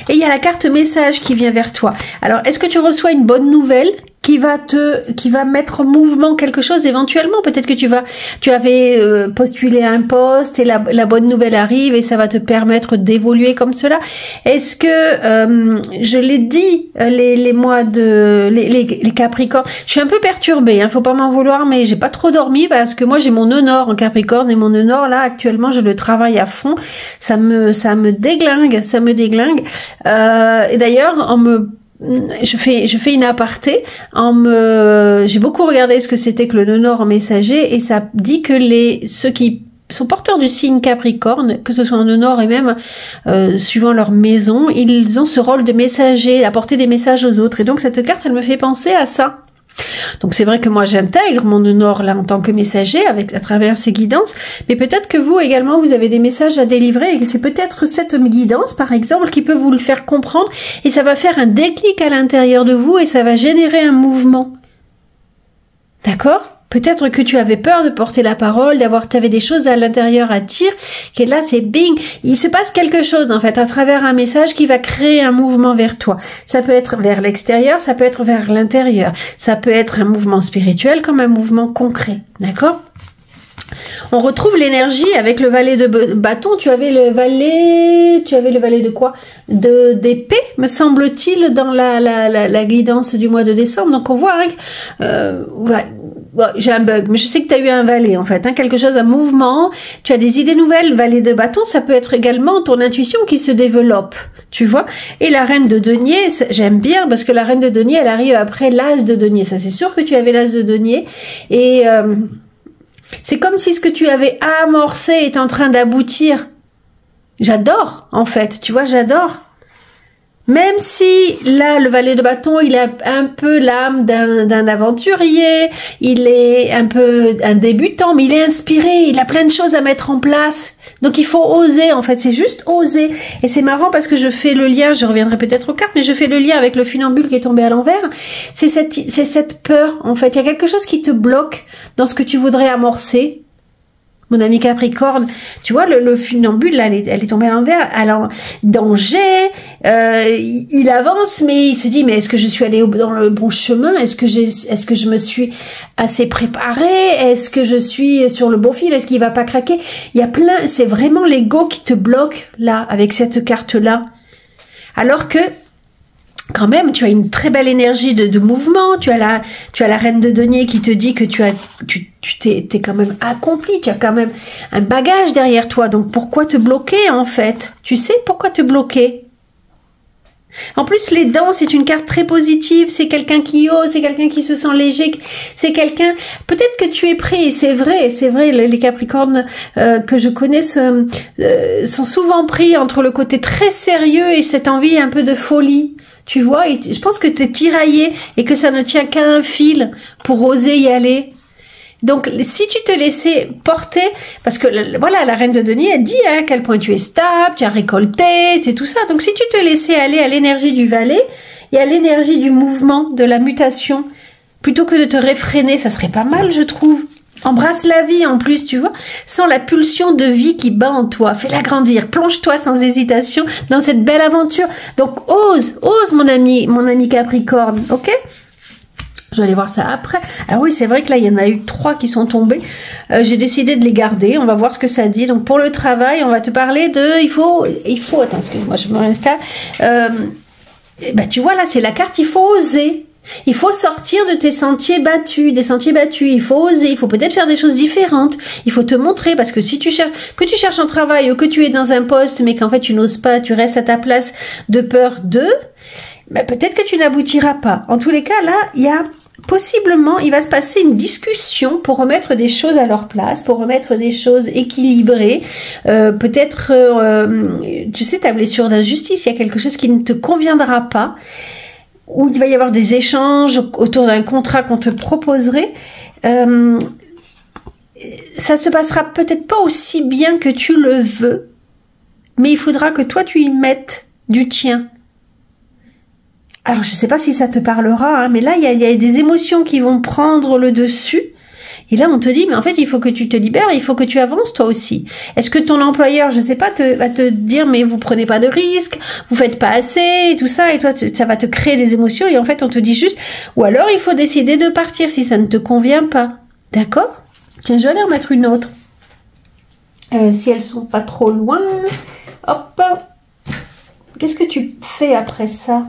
Et il y a la carte message qui vient vers toi. Alors, est-ce que tu reçois une bonne nouvelle qui va mettre en mouvement quelque chose éventuellement? Peut-être que tu avais postulé à un poste et la bonne nouvelle arrive et ça va te permettre d'évoluer comme cela. Est-ce que je l'ai dit, les mois les Capricornes, je suis un peu perturbée, hein, faut pas m'en vouloir, mais j'ai pas trop dormi parce que moi j'ai mon nœud nord en Capricorne et mon nœud nord là actuellement je le travaille à fond. Ça me déglingue. Et d'ailleurs je fais une aparté j'ai beaucoup regardé ce que c'était que le nœud nord en messager, et ça dit que ceux qui sont porteurs du signe Capricorne, que ce soit en nœud nord et même suivant leur maison, ils ont ce rôle de messager, apporter des messages aux autres, et donc cette carte elle me fait penser à ça. Donc c'est vrai que moi j'intègre mon nœud nord là en tant que messager à travers ces guidances, mais peut-être que vous également vous avez des messages à délivrer et que c'est peut-être cette guidance par exemple qui peut vous le faire comprendre, et ça va faire un déclic à l'intérieur de vous et ça va générer un mouvement. D'accord ? Peut-être que tu avais peur de porter la parole, tu avais des choses à l'intérieur à dire, et là c'est bing, il se passe quelque chose en fait à travers un message qui va créer un mouvement vers toi. Ça peut être vers l'extérieur, ça peut être vers l'intérieur, ça peut être un mouvement spirituel comme un mouvement concret, d'accord ? On retrouve l'énergie avec le valet de bâton. Tu avais le valet de quoi? D'épée, me semble-t-il, dans la guidance du mois de décembre. Donc on voit, j'ai un bug, mais je sais que tu as eu un valet en fait, quelque chose, un mouvement, tu as des idées nouvelles. Valet de bâton, ça peut être également ton intuition qui se développe, tu vois. Et la reine de denier, j'aime bien parce que la reine de denier, elle arrive après l'as de denier. Ça c'est sûr que tu avais l'as de denier, et c'est comme si ce que tu avais amorcé est en train d'aboutir. J'adore, en fait, tu vois, j'adore. Même si, là, le valet de bâton, il a un peu l'âme d'un aventurier, il est un peu un débutant, mais il est inspiré, il a plein de choses à mettre en place. Donc il faut oser, en fait, c'est juste oser. Et c'est marrant parce que je fais le lien, je reviendrai peut-être aux cartes, mais je fais le lien avec le funambule qui est tombé à l'envers. C'est cette peur, en fait. Il y a quelque chose qui te bloque dans ce que tu voudrais amorcer. mon ami Capricorne. Tu vois, le funambule, là, elle est tombée à l'envers. Alors, danger, il avance, mais il se dit, mais est-ce que je suis allée dans le bon chemin? Est-ce que je me suis assez préparée? Est-ce que je suis sur le bon fil? Est-ce qu'il va pas craquer? Il y a plein, c'est vraiment l'ego qui te bloque, là, avec cette carte-là. Alors que, quand même, tu as une très belle énergie de mouvement. Tu as la reine de denier qui te dit que tu t'es quand même accompli. Tu as quand même un bagage derrière toi. Donc, pourquoi te bloquer, en fait? Tu sais pourquoi te bloquer? En plus, les dents, c'est une carte très positive. C'est quelqu'un qui ose, c'est quelqu'un qui se sent léger. C'est quelqu'un, peut-être que tu es pris. C'est vrai, les Capricornes que je connais sont souvent pris entre le côté très sérieux et cette envie un peu de folie. Tu vois, et je pense que tu es tiraillé et que ça ne tient qu'à un fil pour oser y aller. Donc, si tu te laissais porter, parce que voilà, la reine de denier, elle dit à quel point tu es stable, tu as récolté, c'est tout ça. Donc, si tu te laissais aller à l'énergie du valet et à l'énergie du mouvement, de la mutation, plutôt que de te réfréner, ça serait pas mal, je trouve. Embrasse la vie en plus, tu vois, sans la pulsion de vie qui bat en toi. Fais-la grandir, plonge-toi sans hésitation dans cette belle aventure. Donc ose mon ami Capricorne, ok? Je vais aller voir ça après. Alors oui, c'est vrai que là, il y en a eu 3 qui sont tombés. J'ai décidé de les garder. On va voir ce que ça dit. Donc pour le travail, on va te parler de... Il faut... Attends, excuse-moi, je me réinstalle. Tu vois, là, c'est la carte, il faut oser. Il faut sortir de tes sentiers battus, des sentiers battus. Il faut oser, il faut peut-être faire des choses différentes. Il faut te montrer parce que si tu cherches un travail ou que tu es dans un poste mais qu'en fait tu n'oses pas, tu restes à ta place de peur de, peut-être que tu n'aboutiras pas. En tous les cas, là, possiblement, il va se passer une discussion pour remettre des choses à leur place, pour remettre des choses équilibrées. Peut-être, tu sais, ta blessure d'injustice, il y a quelque chose qui ne te conviendra pas, où il va y avoir des échanges autour d'un contrat qu'on te proposerait. Ça se passera peut-être pas aussi bien que tu le veux, mais il faudra que toi tu y mettes du tien. Alors je sais pas si ça te parlera, hein, mais là il y a des émotions qui vont prendre le dessus. Et là, on te dit, mais en fait, il faut que tu te libères, il faut que tu avances toi aussi. Est-ce que ton employeur, je sais pas, va te dire, mais vous prenez pas de risques, vous faites pas assez, et tout ça, et toi, ça va te créer des émotions, et en fait, on te dit juste, ou alors il faut décider de partir si ça ne te convient pas. D'accord? Tiens, je vais aller en mettre une autre. Si elles sont pas trop loin. Hop. Qu'est-ce que tu fais après ça?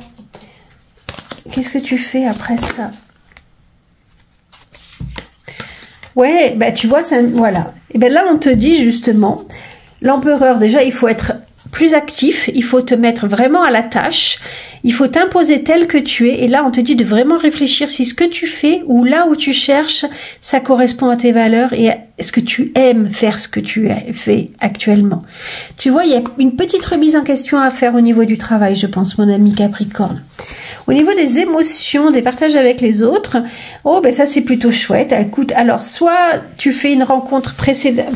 Qu'est-ce que tu fais après ça? Ouais, tu vois, ça, voilà. Et là, on te dit justement, l'empereur, déjà, il faut être plus actif, il faut te mettre vraiment à la tâche, il faut t'imposer tel que tu es, et là, on te dit de vraiment réfléchir si ce que tu fais, ou là où tu cherches, ça correspond à tes valeurs, et est-ce que tu aimes faire ce que tu fais actuellement. Tu vois, il y a une petite remise en question à faire au niveau du travail, je pense, mon ami Capricorne. Au niveau des émotions, des partages avec les autres, ça c'est plutôt chouette. Écoute, alors soit tu fais une rencontre précédente,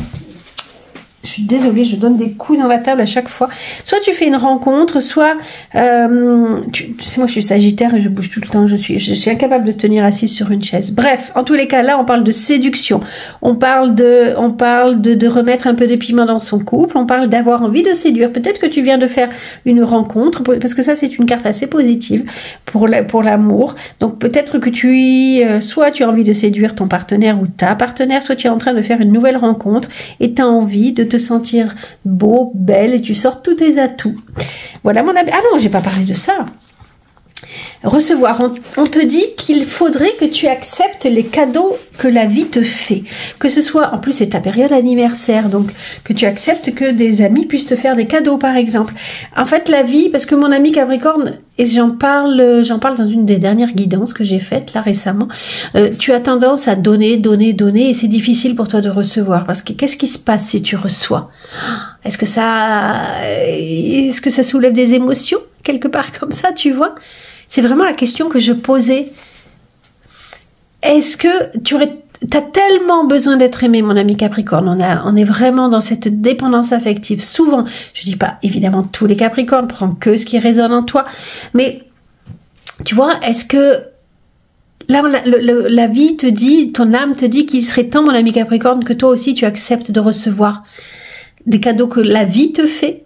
je suis désolée, je donne des coups dans la table à chaque fois. Soit tu fais une rencontre, soit tu sais, moi je suis Sagittaire et je bouge tout le temps, je suis incapable de tenir assise sur une chaise. Bref, en tous les cas, là on parle de séduction, on parle de remettre un peu de piment dans son couple, on parle d'avoir envie de séduire. Peut-être que tu viens de faire une rencontre, parce que ça c'est une carte assez positive pour l'amour. Donc peut-être que soit tu as envie de séduire ton partenaire ou ta partenaire, soit tu es en train de faire une nouvelle rencontre et tu as envie de te sentir beau, belle, et tu sors tous tes atouts. Voilà mon ami. Ah non, j'ai pas parlé de ça. Recevoir, on te dit qu'il faudrait que tu acceptes les cadeaux que la vie te fait. Que ce soit, en plus c'est ta période anniversaire, donc que tu acceptes que des amis puissent te faire des cadeaux par exemple. En fait la vie, parce que mon ami Capricorne, et j'en parle dans une des dernières guidances que j'ai faites là récemment, tu as tendance à donner, et c'est difficile pour toi de recevoir, parce que qu'est-ce qui se passe si tu reçois? Est-ce que ça soulève des émotions quelque part comme ça, tu vois? C'est vraiment la question que je posais. Est-ce que t'as tellement besoin d'être aimé, mon ami Capricorne? On est vraiment dans cette dépendance affective. Souvent, je dis pas évidemment tous les Capricornes, prends que ce qui résonne en toi. Mais, tu vois, est-ce que Là, la vie te dit, ton âme te dit qu'il serait temps, mon ami Capricorne, que toi aussi tu acceptes de recevoir des cadeaux que la vie te fait.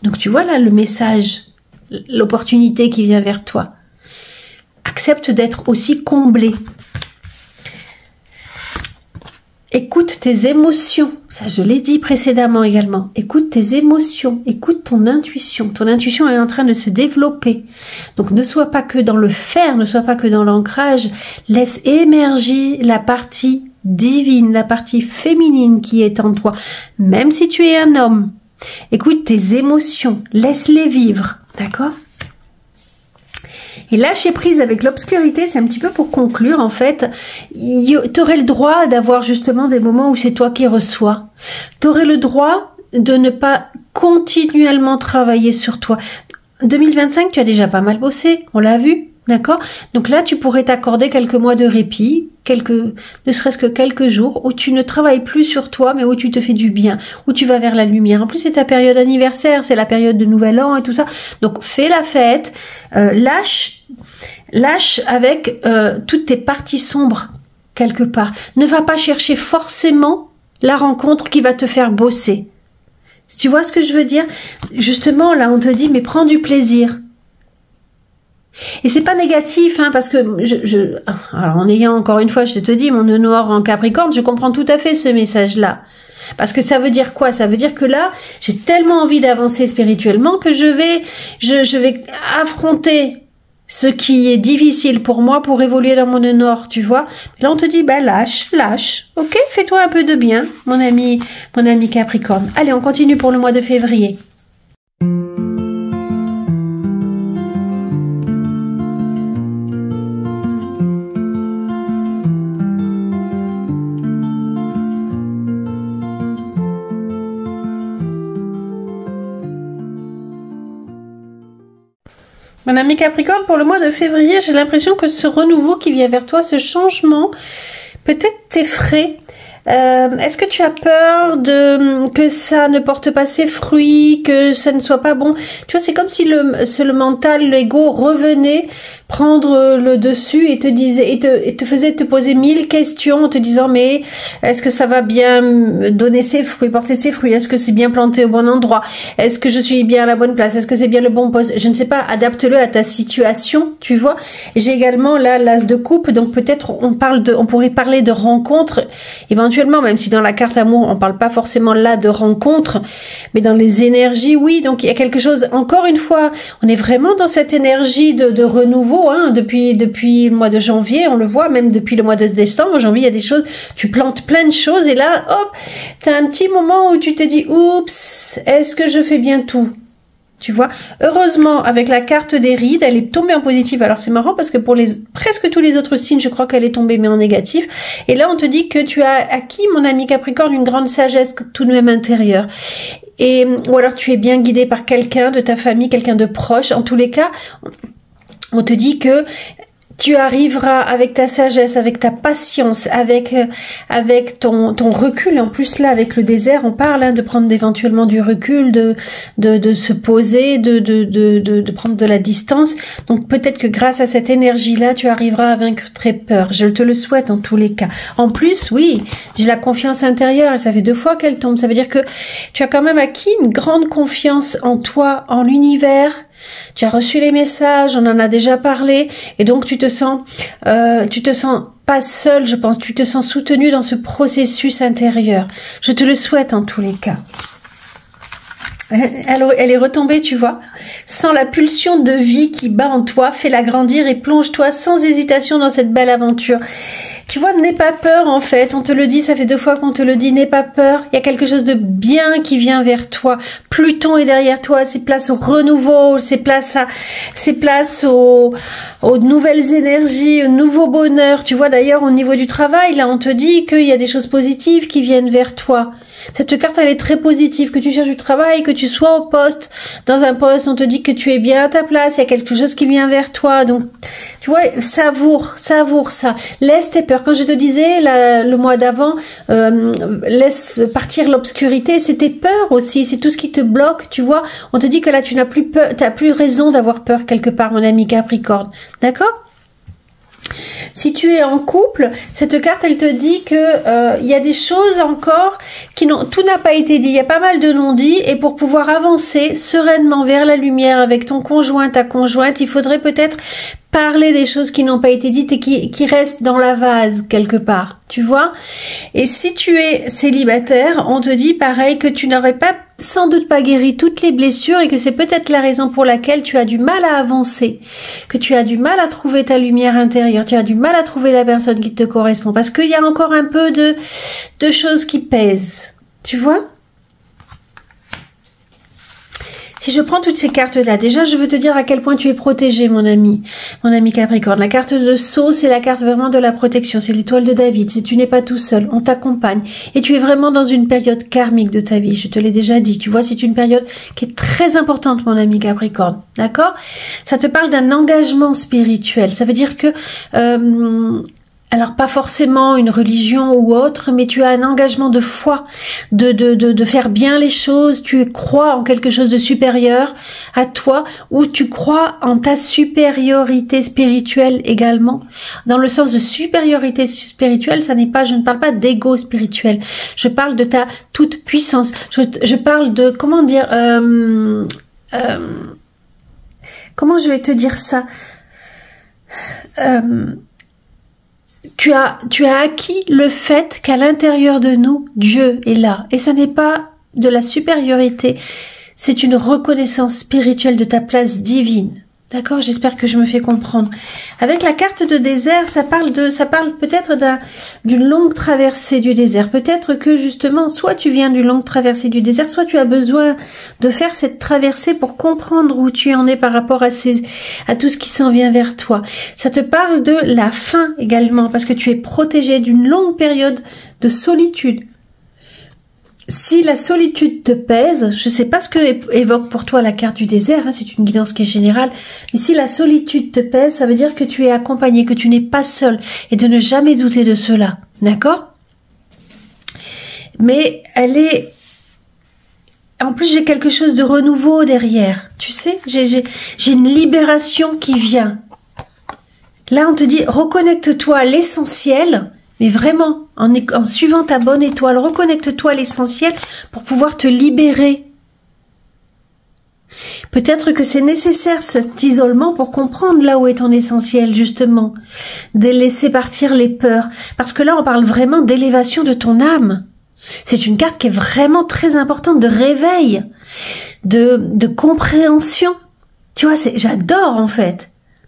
Donc tu vois là le message, l'opportunité qui vient vers toi. Accepte d'être aussi comblé. Écoute tes émotions. Ça, je l'ai dit précédemment également. Écoute tes émotions. Écoute ton intuition. Ton intuition est en train de se développer. Donc, ne sois pas que dans le faire, ne sois pas que dans l'ancrage. Laisse émerger la partie divine, la partie féminine qui est en toi. Même si tu es un homme. Écoute tes émotions. Laisse-les vivre. D'accord ? Et lâcher prise avec l'obscurité, c'est un petit peu pour conclure, en fait. Tu aurais le droit d'avoir justement des moments où c'est toi qui reçois. Tu aurais le droit de ne pas continuellement travailler sur toi. 2025, tu as déjà pas mal bossé, on l'a vu, d'accord? Donc là, tu pourrais t'accorder quelques mois de répit, ne serait-ce que quelques jours, où tu ne travailles plus sur toi, mais où tu te fais du bien, où tu vas vers la lumière. En plus, c'est ta période anniversaire, c'est la période de Nouvel An et tout ça. Donc, fais la fête, lâche avec toutes tes parties sombres quelque part. Ne va pas chercher forcément la rencontre qui va te faire bosser. Si tu vois ce que je veux dire, justement là on te dit mais prends du plaisir. Et c'est pas négatif, hein, parce que alors en ayant encore une fois, je te dis mon nœud noir en Capricorne, je comprends tout à fait ce message-là. Parce que ça veut dire quoi? Ça veut dire que là, j'ai tellement envie d'avancer spirituellement que je vais affronter ce qui est difficile pour moi pour évoluer dans mon nœud nord, tu vois. Là, on te dit, bah, lâche, ok, fais-toi un peu de bien, mon ami Capricorne. Allez, on continue pour le mois de février. Mon ami Capricorne, pour le mois de février, j'ai l'impression que ce renouveau qui vient vers toi, ce changement, peut-être t'effraie. Est-ce que tu as peur que ça ne porte pas ses fruits, que ça ne soit pas bon? Tu vois, c'est comme si le mental, l'ego revenait prendre le dessus et te disait, et te faisait te poser 1000 questions en te disant, mais est-ce que ça va bien donner ses fruits, porter ses fruits? Est-ce que c'est bien planté au bon endroit? Est-ce que je suis bien à la bonne place? Est-ce que c'est bien le bon poste? Je ne sais pas, adapte-le à ta situation, tu vois. Et j'ai également là l'as de coupe, donc peut-être on pourrait parler de rencontres, éventuellement, même si dans la carte amour, on parle pas forcément là de rencontres, mais dans les énergies, oui. Donc il y a quelque chose, encore une fois, on est vraiment dans cette énergie de renouveau, hein, depuis le mois de janvier, on le voit, même depuis le mois de décembre, janvier, il y a des choses, tu plantes plein de choses, et là, hop, t'as un petit moment où tu te dis, oups, est-ce que je fais bien tout? Tu vois, heureusement, avec la carte des rides, elle est tombée en positif. Alors, c'est marrant parce que pour presque tous les autres signes, je crois qu'elle est tombée, mais en négatif. Et là, on te dit que tu as acquis, mon ami Capricorne, une grande sagesse tout de même intérieure. Ou alors, tu es bien guidé par quelqu'un de ta famille, quelqu'un de proche. En tous les cas, on te dit que tu arriveras avec ta sagesse, avec ta patience, avec ton recul. En plus là, avec le désert, on parle de prendre éventuellement du recul, de se poser, de prendre de la distance. Donc peut-être que grâce à cette énergie-là, tu arriveras à vaincre tes peurs. Je te le souhaite en tous les cas. En plus, oui, j'ai la confiance intérieure et ça fait 2 fois qu'elle tombe. Ça veut dire que tu as quand même acquis une grande confiance en toi, en l'univers. Tu as reçu les messages, on en a déjà parlé, et donc tu te sens pas seul, je pense, tu te sens soutenu dans ce processus intérieur. Je te le souhaite en tous les cas. Elle est retombée, tu vois. Sans la pulsion de vie qui bat en toi, fais-la grandir et plonge-toi sans hésitation dans cette belle aventure. Tu vois, n'aie pas peur en fait, on te le dit, ça fait 2 fois qu'on te le dit, n'aie pas peur, il y a quelque chose de bien qui vient vers toi. Pluton est derrière toi, c'est place au renouveau, c'est place aux nouvelles énergies, au nouveau bonheur. Tu vois d'ailleurs au niveau du travail, là on te dit qu'il y a des choses positives qui viennent vers toi. Cette carte elle est très positive, que tu cherches du travail, que tu sois au poste, dans un poste, on te dit que tu es bien à ta place, il y a quelque chose qui vient vers toi. Donc tu vois, savoure ça, laisse tes peurs. Quand je te disais le mois d'avant, laisse partir l'obscurité, c'est tes peurs aussi, c'est tout ce qui te bloque, tu vois. On te dit que là tu n'as plus peur, t'as plus raison d'avoir peur quelque part, mon ami Capricorne, d'accord? Si tu es en couple, cette carte, elle te dit que il y a des choses encore tout n'a pas été dit. Il y a pas mal de non-dits et pour pouvoir avancer sereinement vers la lumière avec ton conjoint, ta conjointe, il faudrait peut-être parler des choses qui n'ont pas été dites et qui restent dans la vase quelque part, tu vois. Et si tu es célibataire, on te dit pareil que tu n'aurais pas sans doute pas guéri toutes les blessures et que c'est peut-être la raison pour laquelle tu as du mal à avancer, que tu as du mal à trouver ta lumière intérieure, tu as du mal à trouver la personne qui te correspond parce qu'il y a encore un peu de choses qui pèsent, tu vois. Si je prends toutes ces cartes-là, déjà, je veux te dire à quel point tu es protégé, mon ami Capricorne. La carte de Sceau, c'est la carte vraiment de la protection. C'est l'étoile de David. Si tu n'es pas tout seul, on t'accompagne. Et tu es vraiment dans une période karmique de ta vie. Je te l'ai déjà dit. Tu vois, c'est une période qui est très importante, mon ami Capricorne. D'accord? Ça te parle d'un engagement spirituel. Ça veut dire que... alors pas forcément une religion ou autre, mais tu as un engagement de foi, de faire bien les choses, tu crois en quelque chose de supérieur à toi, ou tu crois en ta supériorité spirituelle également. Dans le sens de supériorité spirituelle, ça n'est pas, je ne parle pas d'ego spirituel, je parle de ta toute puissance, je parle de, comment dire, comment je vais te dire ça, tu as acquis le fait qu'à l'intérieur de nous, Dieu est là. Et ça n'est pas de la supériorité, c'est une reconnaissance spirituelle de ta place divine. D'accord? J'espère que je me fais comprendre. Avec la carte de désert, ça parle peut-être d'une longue traversée du désert. Peut-être que justement, soit tu viens d'une longue traversée du désert, soit tu as besoin de faire cette traversée pour comprendre où tu en es par rapport à tout ce qui s'en vient vers toi. Ça te parle de la fin également, parce que tu es protégé d'une longue période de solitude. Si la solitude te pèse, je sais pas ce que évoque pour toi la carte du désert, hein, c'est une guidance qui est générale, mais si la solitude te pèse, ça veut dire que tu es accompagné, que tu n'es pas seul, et de ne jamais douter de cela, d'accord? Mais elle est... En plus, j'ai quelque chose de renouveau derrière, tu sais, j'ai une libération qui vient. Là, on te dit, reconnecte-toi à l'essentiel, mais vraiment, en suivant ta bonne étoile, reconnecte-toi à l'essentiel pour pouvoir te libérer. Peut-être que c'est nécessaire cet isolement pour comprendre là où est ton essentiel, justement. De laisser partir les peurs. Parce que là, on parle vraiment d'élévation de ton âme. C'est une carte qui est vraiment très importante de réveil, de compréhension. Tu vois, j'adore en fait.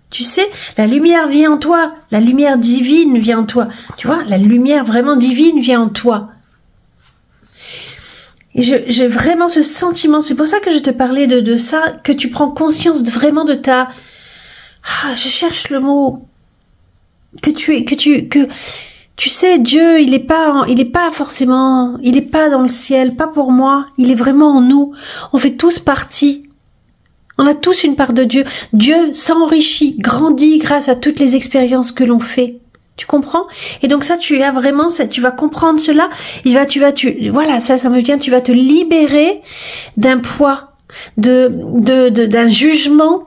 Tu sais, la lumière vient en toi, la lumière divine vient en toi. Tu vois, la lumière vraiment divine vient en toi. Et j'ai vraiment ce sentiment, c'est pour ça que je te parlais de ça, que tu prends conscience vraiment de ta... Ah, je cherche le mot. Que tu sais, Dieu, il est pas forcément, il est pas dans le ciel, pas pour moi, il est vraiment en nous. On fait tous partie. On a tous une part de Dieu. Dieu s'enrichit, grandit grâce à toutes les expériences que l'on fait. Tu comprends? Et donc ça, tu as vraiment, tu vas comprendre cela. Voilà, ça me vient. Tu vas te libérer d'un poids, d'un jugement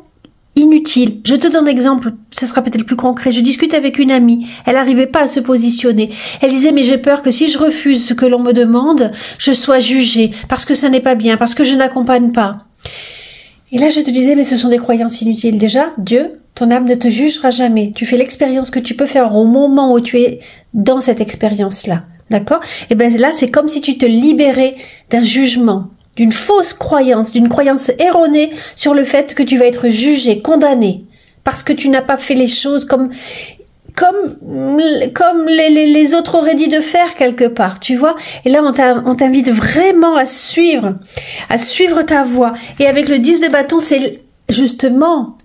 inutile. Je te donne un exemple. Ça sera peut-être plus concret. Je discute avec une amie. Elle n'arrivait pas à se positionner. Elle disait, mais j'ai peur que si je refuse ce que l'on me demande, je sois jugée parce que ça n'est pas bien, parce que je n'accompagne pas. Et là, je te disais, mais ce sont des croyances inutiles. Déjà, Dieu, ton âme ne te jugera jamais. Tu fais l'expérience que tu peux faire au moment où tu es dans cette expérience-là. D'accord? Et bien là, c'est comme si tu te libérais d'un jugement, d'une fausse croyance, d'une croyance erronée sur le fait que tu vas être jugé, condamné, parce que tu n'as pas fait les choses comme les autres auraient dit de faire quelque part, tu vois. Et là, on t'invite vraiment à suivre ta voie. Et avec le 10 de bâton, c'est justement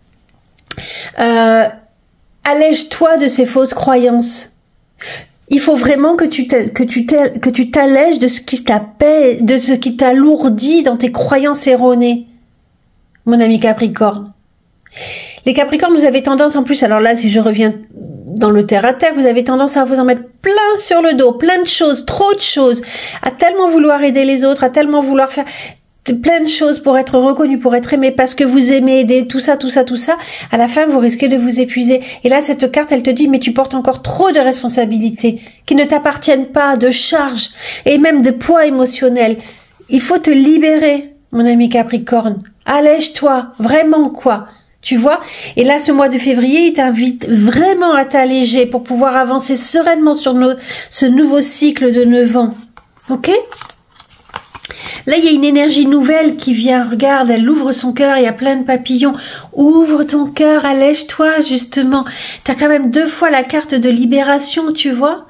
allège-toi de ces fausses croyances. Il faut vraiment que tu t'allèges de ce qui t'alourdit dans tes croyances erronées, mon ami Capricorne. Les Capricornes, vous avez tendance, en plus, alors là, si je reviens dans le terre-à-terre, vous avez tendance à vous en mettre plein sur le dos, plein de choses, trop de choses, à tellement vouloir aider les autres, à tellement vouloir faire... plein de choses pour être reconnu, pour être aimé, parce que vous aimez aider, tout ça, à la fin, vous risquez de vous épuiser. Et là, cette carte, elle te dit, mais tu portes encore trop de responsabilités qui ne t'appartiennent pas, de charges et même de poids émotionnel. Il faut te libérer, mon ami Capricorne. Allège-toi, vraiment, quoi. Tu vois? Et là, ce mois de février, il t'invite vraiment à t'alléger pour pouvoir avancer sereinement sur ce nouveau cycle de 9 ans. Ok? Là, il y a une énergie nouvelle qui vient. Regarde, elle ouvre son cœur, il y a plein de papillons. Ouvre ton cœur, allège-toi, justement. T'as quand même 2 fois la carte de libération, tu vois?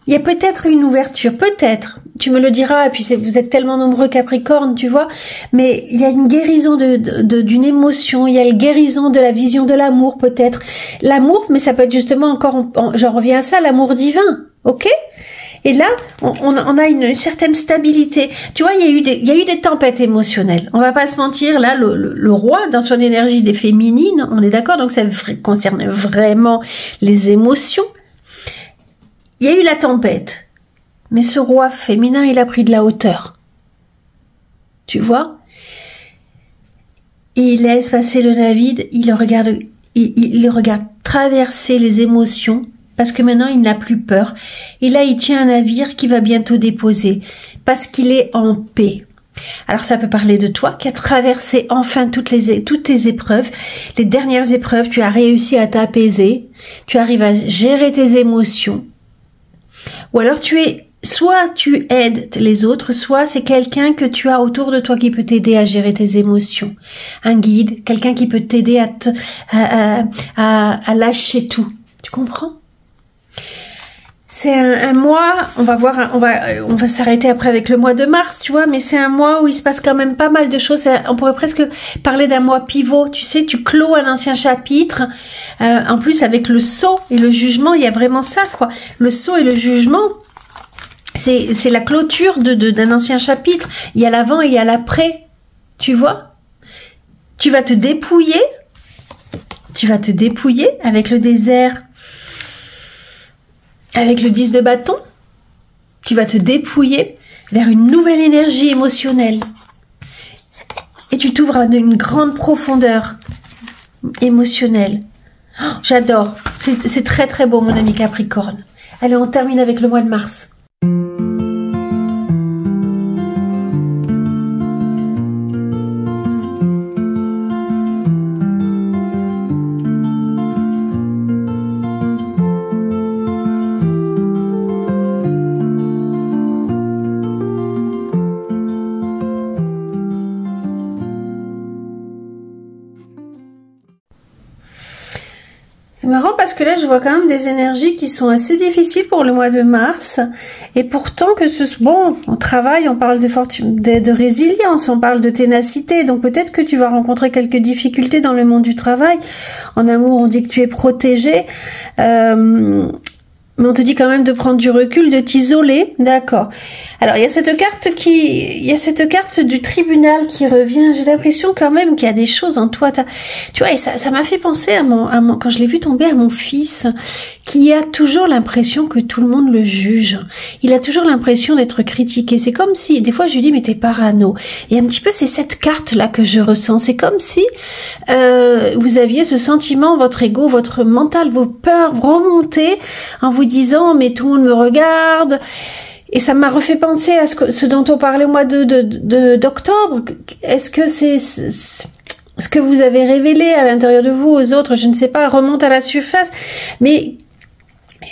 Il y a peut-être une ouverture, peut-être. Tu me le diras, et puis vous êtes tellement nombreux Capricorne, tu vois. Mais il y a une guérison d'une émotion, il y a une guérison de la vision de l'amour, peut-être. L'amour, mais ça peut être justement encore, j'en reviens à ça, l'amour divin, ok? Et là, on a une certaine stabilité. Tu vois, il y a eu des tempêtes émotionnelles. On va pas se mentir, là, le roi, dans son énergie des féminines, on est d'accord, donc ça concerne vraiment les émotions. Il y a eu la tempête. Mais ce roi féminin, il a pris de la hauteur. Tu vois? Et il laisse passer le navire, il le regarde traverser les émotions, parce que maintenant il n'a plus peur. Et là, il tient un navire qui va bientôt déposer, parce qu'il est en paix. Alors ça peut parler de toi qui as traversé enfin toutes tes épreuves, les dernières épreuves, tu as réussi à t'apaiser, tu arrives à gérer tes émotions. Ou alors soit tu aides les autres, soit c'est quelqu'un que tu as autour de toi qui peut t'aider à gérer tes émotions. Un guide, quelqu'un qui peut t'aider à lâcher tout. Tu comprends? C'est un mois, on va s'arrêter après avec le mois de mars, tu vois, mais c'est un mois où il se passe quand même pas mal de choses. On pourrait presque parler d'un mois pivot, tu sais, tu clôt un ancien chapitre. En plus, avec le sceau et le jugement, il y a vraiment ça, quoi. Le sceau et le jugement, c'est la clôture d'un ancien chapitre. Il y a l'avant et il y a l'après, tu vois. Tu vas te dépouiller avec le désert. Avec le 10 de bâton, tu vas te dépouiller vers une nouvelle énergie émotionnelle. Et tu t'ouvres à une grande profondeur émotionnelle. Oh, j'adore. C'est très très beau, mon ami Capricorne. Allez, on termine avec le mois de mars. C'est marrant parce que là, je vois quand même des énergies qui sont assez difficiles pour le mois de mars. Et pourtant, au travail, on parle de résilience, on parle de ténacité. Donc peut-être que tu vas rencontrer quelques difficultés dans le monde du travail. En amour, on dit que tu es protégé. Mais on te dit quand même de prendre du recul, de t'isoler, d'accord. Alors il y a cette carte du tribunal qui revient. J'ai l'impression quand même qu'il y a des choses en toi. Tu vois, et ça m'a fait penser quand je l'ai vu tomber, à mon fils, qui a toujours l'impression que tout le monde le juge. Il a toujours l'impression d'être critiqué. C'est comme si, des fois je lui dis, mais t'es parano. Et un petit peu c'est cette carte là que je ressens. C'est comme si vous aviez ce sentiment, votre ego, votre mental, vos peurs remonter en vous disant mais tout le monde me regarde. Et ça m'a refait penser à ce dont on parlait au mois d'octobre. Est-ce que c'est ce que vous avez révélé à l'intérieur de vous aux autres, je ne sais pas, remonte à la surface, mais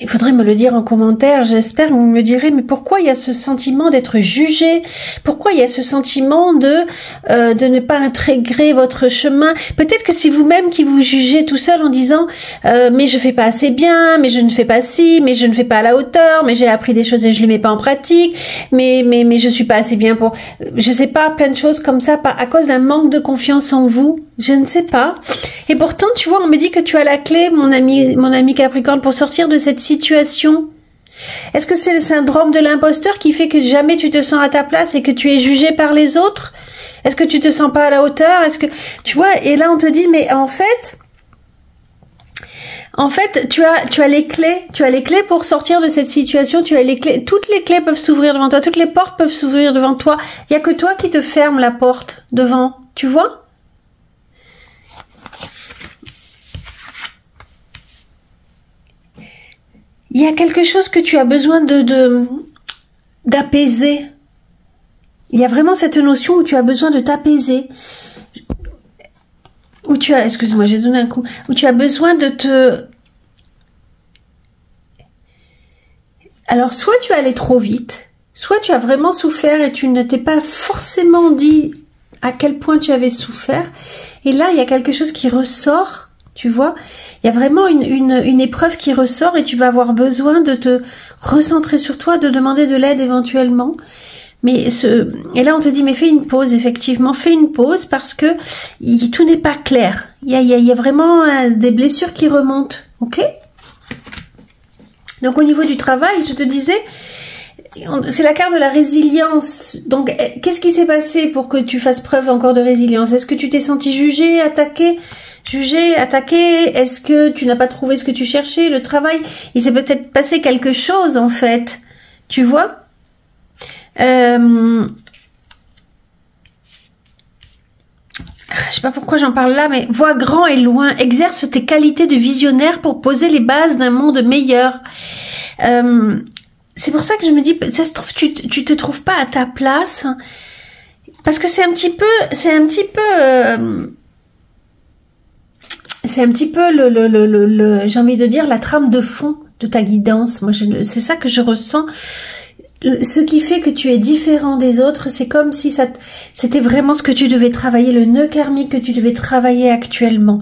il faudrait me le dire en commentaire. J'espère que vous me direz, mais pourquoi il y a ce sentiment d'être jugé? Pourquoi il y a ce sentiment de ne pas intégrer votre chemin? Peut-être que c'est vous-même qui vous jugez tout seul en disant mais je fais pas assez bien, mais je ne fais pas ci, mais je ne fais pas à la hauteur, mais j'ai appris des choses et je les mets pas en pratique, mais je suis pas assez bien pour, je sais pas, plein de choses comme ça à cause d'un manque de confiance en vous. Je ne sais pas. Et pourtant, tu vois, on me dit que tu as la clé, mon ami Capricorne, pour sortir de cette situation. Est-ce que c'est le syndrome de l'imposteur qui fait que jamais tu te sens à ta place et que tu es jugé par les autres? Est-ce que tu te sens pas à la hauteur? Est-ce que, tu vois, et là on te dit, mais en fait, En fait, tu as les clés pour sortir de cette situation, tu as les clés, toutes les clés peuvent s'ouvrir devant toi, toutes les portes peuvent s'ouvrir devant toi. Il y a que toi qui te ferme la porte devant, tu vois? Il y a quelque chose que tu as besoin d'apaiser. Il y a vraiment cette notion où tu as besoin de t'apaiser. Où tu as, excuse-moi, j'ai donné un coup, où tu as besoin de te... Alors, soit tu es allé trop vite, soit tu as vraiment souffert et tu ne t'es pas forcément dit à quel point tu avais souffert. Et là, il y a quelque chose qui ressort, tu vois. Il y a vraiment une épreuve qui ressort et tu vas avoir besoin de te recentrer sur toi, de demander de l'aide éventuellement. Mais et là on te dit mais fais une pause, effectivement, fais une pause parce que tout n'est pas clair. Il y a vraiment des blessures qui remontent, ok? Donc au niveau du travail, je te disais, c'est la carte de la résilience. Donc qu'est-ce qui s'est passé pour que tu fasses preuve encore de résilience? Est-ce que tu t'es senti jugé, attaqué? Est-ce que tu n'as pas trouvé ce que tu cherchais? Le travail, il s'est peut-être passé quelque chose en fait, tu vois? Je sais pas pourquoi j'en parle là, mais vois grand et loin, exerce tes qualités de visionnaire pour poser les bases d'un monde meilleur. C'est pour ça que je me dis, ça se trouve, tu te trouves pas à ta place, parce que c'est un petit peu j'ai envie de dire la trame de fond de ta guidance. Moi, c'est ça que je ressens. Ce qui fait que tu es différent des autres, c'est comme si c'était vraiment ce que tu devais travailler, le nœud karmique que tu devais travailler actuellement.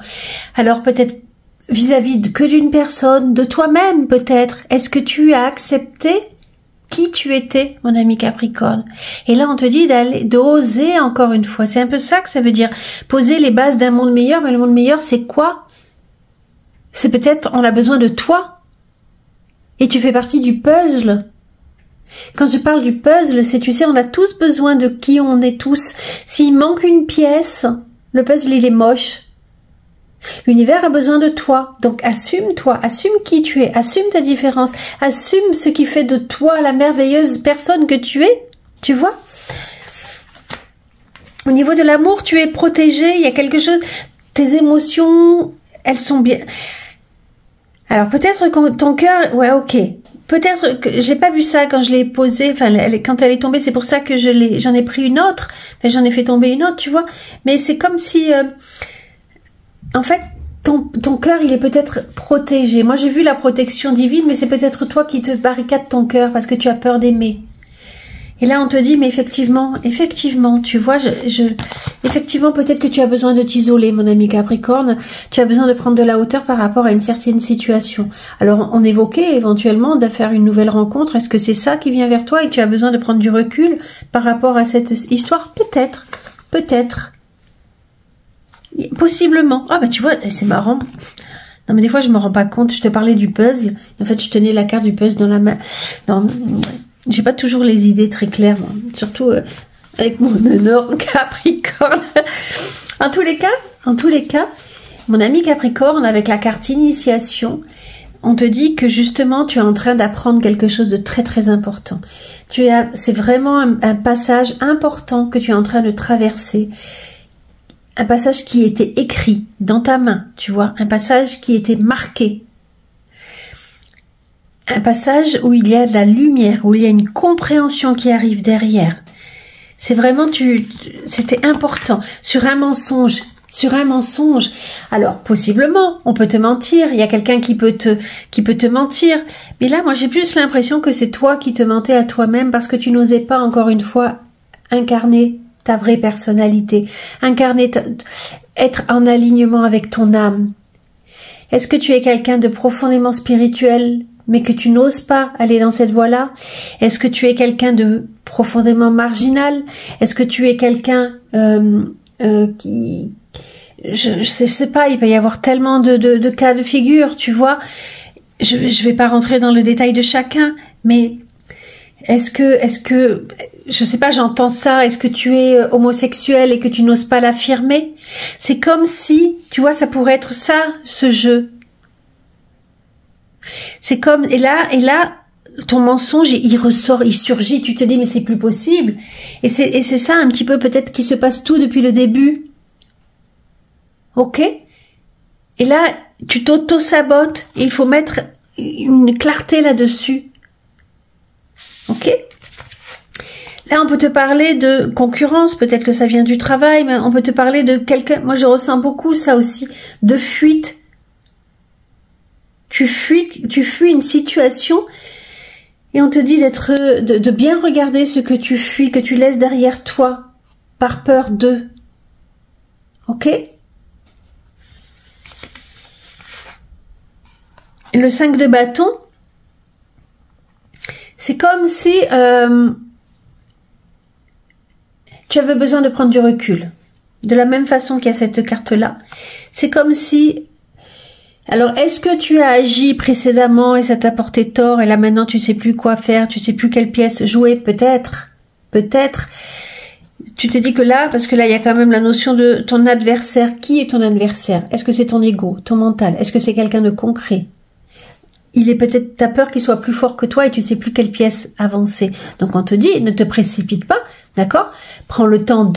Alors peut-être vis-à-vis que d'une personne, de toi-même peut-être. Est-ce que tu as accepté qui tu étais, mon ami Capricorne? Et là, on te dit d'oser encore une fois. C'est un peu ça que ça veut dire. Poser les bases d'un monde meilleur. Mais le monde meilleur, c'est quoi? C'est peut-être, on a besoin de toi. Et tu fais partie du puzzle. Quand je parle du puzzle, c'est, tu sais, on a tous besoin de qui on est tous. S'il manque une pièce, le puzzle, il est moche. L'univers a besoin de toi. Donc, assume-toi, assume qui tu es, assume ta différence, assume ce qui fait de toi la merveilleuse personne que tu es. Tu vois? Au niveau de l'amour, tu es protégé, il y a quelque chose, tes émotions, elles sont bien. Alors, peut-être que ton cœur, ouais, ok. Peut-être que j'ai pas vu ça quand je l'ai posée, enfin quand elle est tombée, c'est pour ça que j'en ai pris une autre, enfin j'en ai fait tomber une autre, tu vois. Mais c'est comme si, en fait, ton cœur il est peut-être protégé. Moi j'ai vu la protection divine, mais c'est peut-être toi qui te barricades ton cœur parce que tu as peur d'aimer. Et là on te dit, mais effectivement, tu vois, effectivement peut-être que tu as besoin de t'isoler, mon ami Capricorne. Tu as besoin de prendre de la hauteur par rapport à une certaine situation. Alors on évoquait éventuellement de faire une nouvelle rencontre. Est-ce que c'est ça qui vient vers toi et tu as besoin de prendre du recul par rapport à cette histoire? Peut-être. Possiblement. Ah bah tu vois, c'est marrant. Non mais des fois je me rends pas compte. Je te parlais du puzzle. En fait je tenais la carte du puzzle dans la main. Non. J'ai pas toujours les idées très claires, moi. Surtout avec mon énorme Capricorne. En tous les cas, mon ami Capricorne, avec la carte initiation, on te dit que justement tu es en train d'apprendre quelque chose de très très important. C'est vraiment un passage important que tu es en train de traverser. Un passage qui était écrit dans ta main, tu vois, un passage qui était marqué. Un passage où il y a de la lumière, où il y a une compréhension qui arrive derrière. C'est vraiment, c'était important. Sur un mensonge. Alors, possiblement, on peut te mentir. Il y a quelqu'un qui peut te mentir. Mais là, moi, j'ai plus l'impression que c'est toi qui te mentais à toi-même parce que tu n'osais pas, encore une fois, incarner ta vraie personnalité. Être en alignement avec ton âme. Est-ce que tu es quelqu'un de profondément spirituel, mais que tu n'oses pas aller dans cette voie-là? Est-ce que tu es quelqu'un de profondément marginal? Est-ce que tu es quelqu'un qui... Je sais pas, il peut y avoir tellement de cas de figure, tu vois. Je vais pas rentrer dans le détail de chacun, mais est-ce que, je sais pas, j'entends ça, est-ce que tu es homosexuel et que tu n'oses pas l'affirmer? C'est comme si, tu vois, ça pourrait être ça, ce jeu. C'est comme, et là, ton mensonge, il ressort, il surgit, tu te dis, mais c'est plus possible. Et c'est ça un petit peu peut-être qui se passe tout depuis le début. Ok? Et là, tu t'auto-sabotes, et il faut mettre une clarté là-dessus. Ok? Là, on peut te parler de concurrence, peut-être que ça vient du travail, mais on peut te parler de quelqu'un, moi je ressens beaucoup ça aussi, de fuite. Tu fuis une situation et on te dit de bien regarder ce que tu fuis, que tu laisses derrière toi, par peur d'eux. Ok? Le 5 de bâton, c'est comme si tu avais besoin de prendre du recul. De la même façon qu'il y a cette carte-là. C'est comme si... Alors, est-ce que tu as agi précédemment et ça t'a porté tort et là maintenant tu sais plus quoi faire, tu sais plus quelle pièce jouer? Peut-être. Peut-être. Tu te dis que là, parce que là il y a quand même la notion de ton adversaire. Qui est ton adversaire? Est-ce que c'est ton ego, ton mental? Est-ce que c'est quelqu'un de concret? Il est peut-être, t'as peur qu'il soit plus fort que toi et tu sais plus quelle pièce avancer. Donc on te dit, ne te précipite pas, d'accord? Prends le temps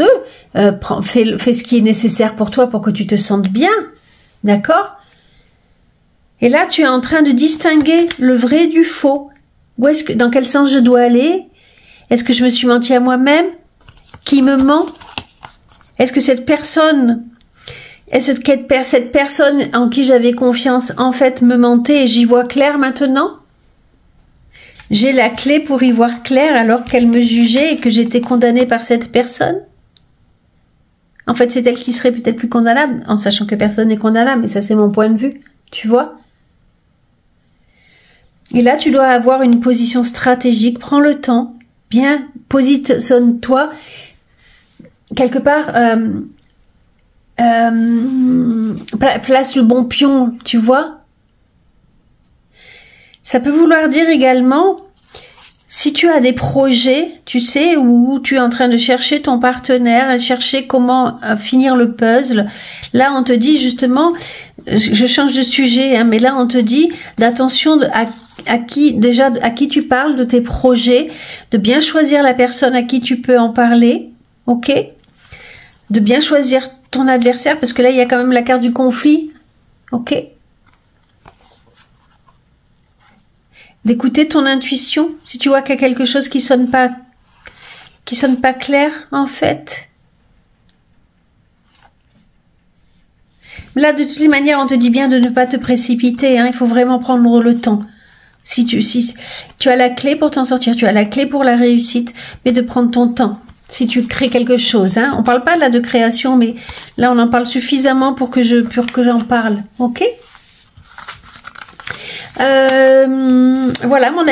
fais ce qui est nécessaire pour toi pour que tu te sentes bien, d'accord? Et là, tu es en train de distinguer le vrai du faux. Dans quel sens je dois aller? Est-ce que je me suis menti à moi-même? Qui me ment? Est-ce que cette personne en qui j'avais confiance, en fait, me mentait et j'y vois clair maintenant? J'ai la clé pour y voir clair alors qu'elle me jugeait et que j'étais condamnée par cette personne? En fait, c'est elle qui serait peut-être plus condamnable, en sachant que personne n'est condamnable, mais ça c'est mon point de vue, tu vois? Et là, tu dois avoir une position stratégique, prends le temps, bien, positionne-toi, quelque part... place le bon pion, tu vois. Ça peut vouloir dire également, si tu as des projets, tu sais, où tu es en train de chercher ton partenaire, chercher comment finir le puzzle, là on te dit justement, je change de sujet, hein, mais là on te dit d'attention à qui tu parles de tes projets, de bien choisir la personne à qui tu peux en parler, ok, de bien choisir ton adversaire, parce que là, il y a quand même la carte du conflit. Ok? D'écouter ton intuition. Si tu vois qu'il y a quelque chose qui sonne pas clair, en fait. Là, de toutes les manières, on te dit bien de ne pas te précipiter, hein. Il faut vraiment prendre le temps. Si tu as la clé pour t'en sortir, tu as la clé pour la réussite, mais de prendre ton temps. Si tu crées quelque chose, hein. On parle pas là de création, mais là on en parle suffisamment pour que j'en parle, ok? Voilà mon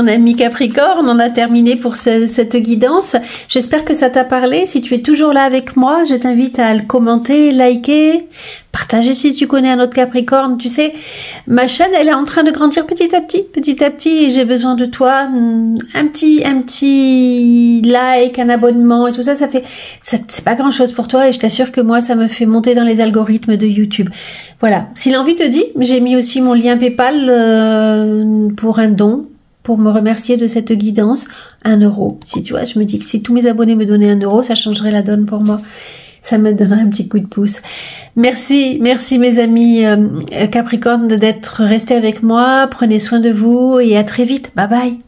ami Capricorne, on a terminé pour cette guidance. J'espère que ça t'a parlé. Si tu es toujours là avec moi, je t'invite à le commenter, liker, partager si tu connais un autre Capricorne. Tu sais, ma chaîne elle est en train de grandir petit à petit et j'ai besoin de toi. Un petit like, un abonnement et tout ça, c'est pas grand chose pour toi et je t'assure que moi ça me fait monter dans les algorithmes de YouTube. Voilà. Si l'envie te dit, j'ai mis aussi mon lien PayPal pour un don, pour me remercier de cette guidance, 1 €. Si tu vois, je me dis que si tous mes abonnés me donnaient 1 €, ça changerait la donne pour moi. Ça me donnerait un petit coup de pouce. Merci mes amis Capricorne d'être restés avec moi. Prenez soin de vous et à très vite. Bye bye.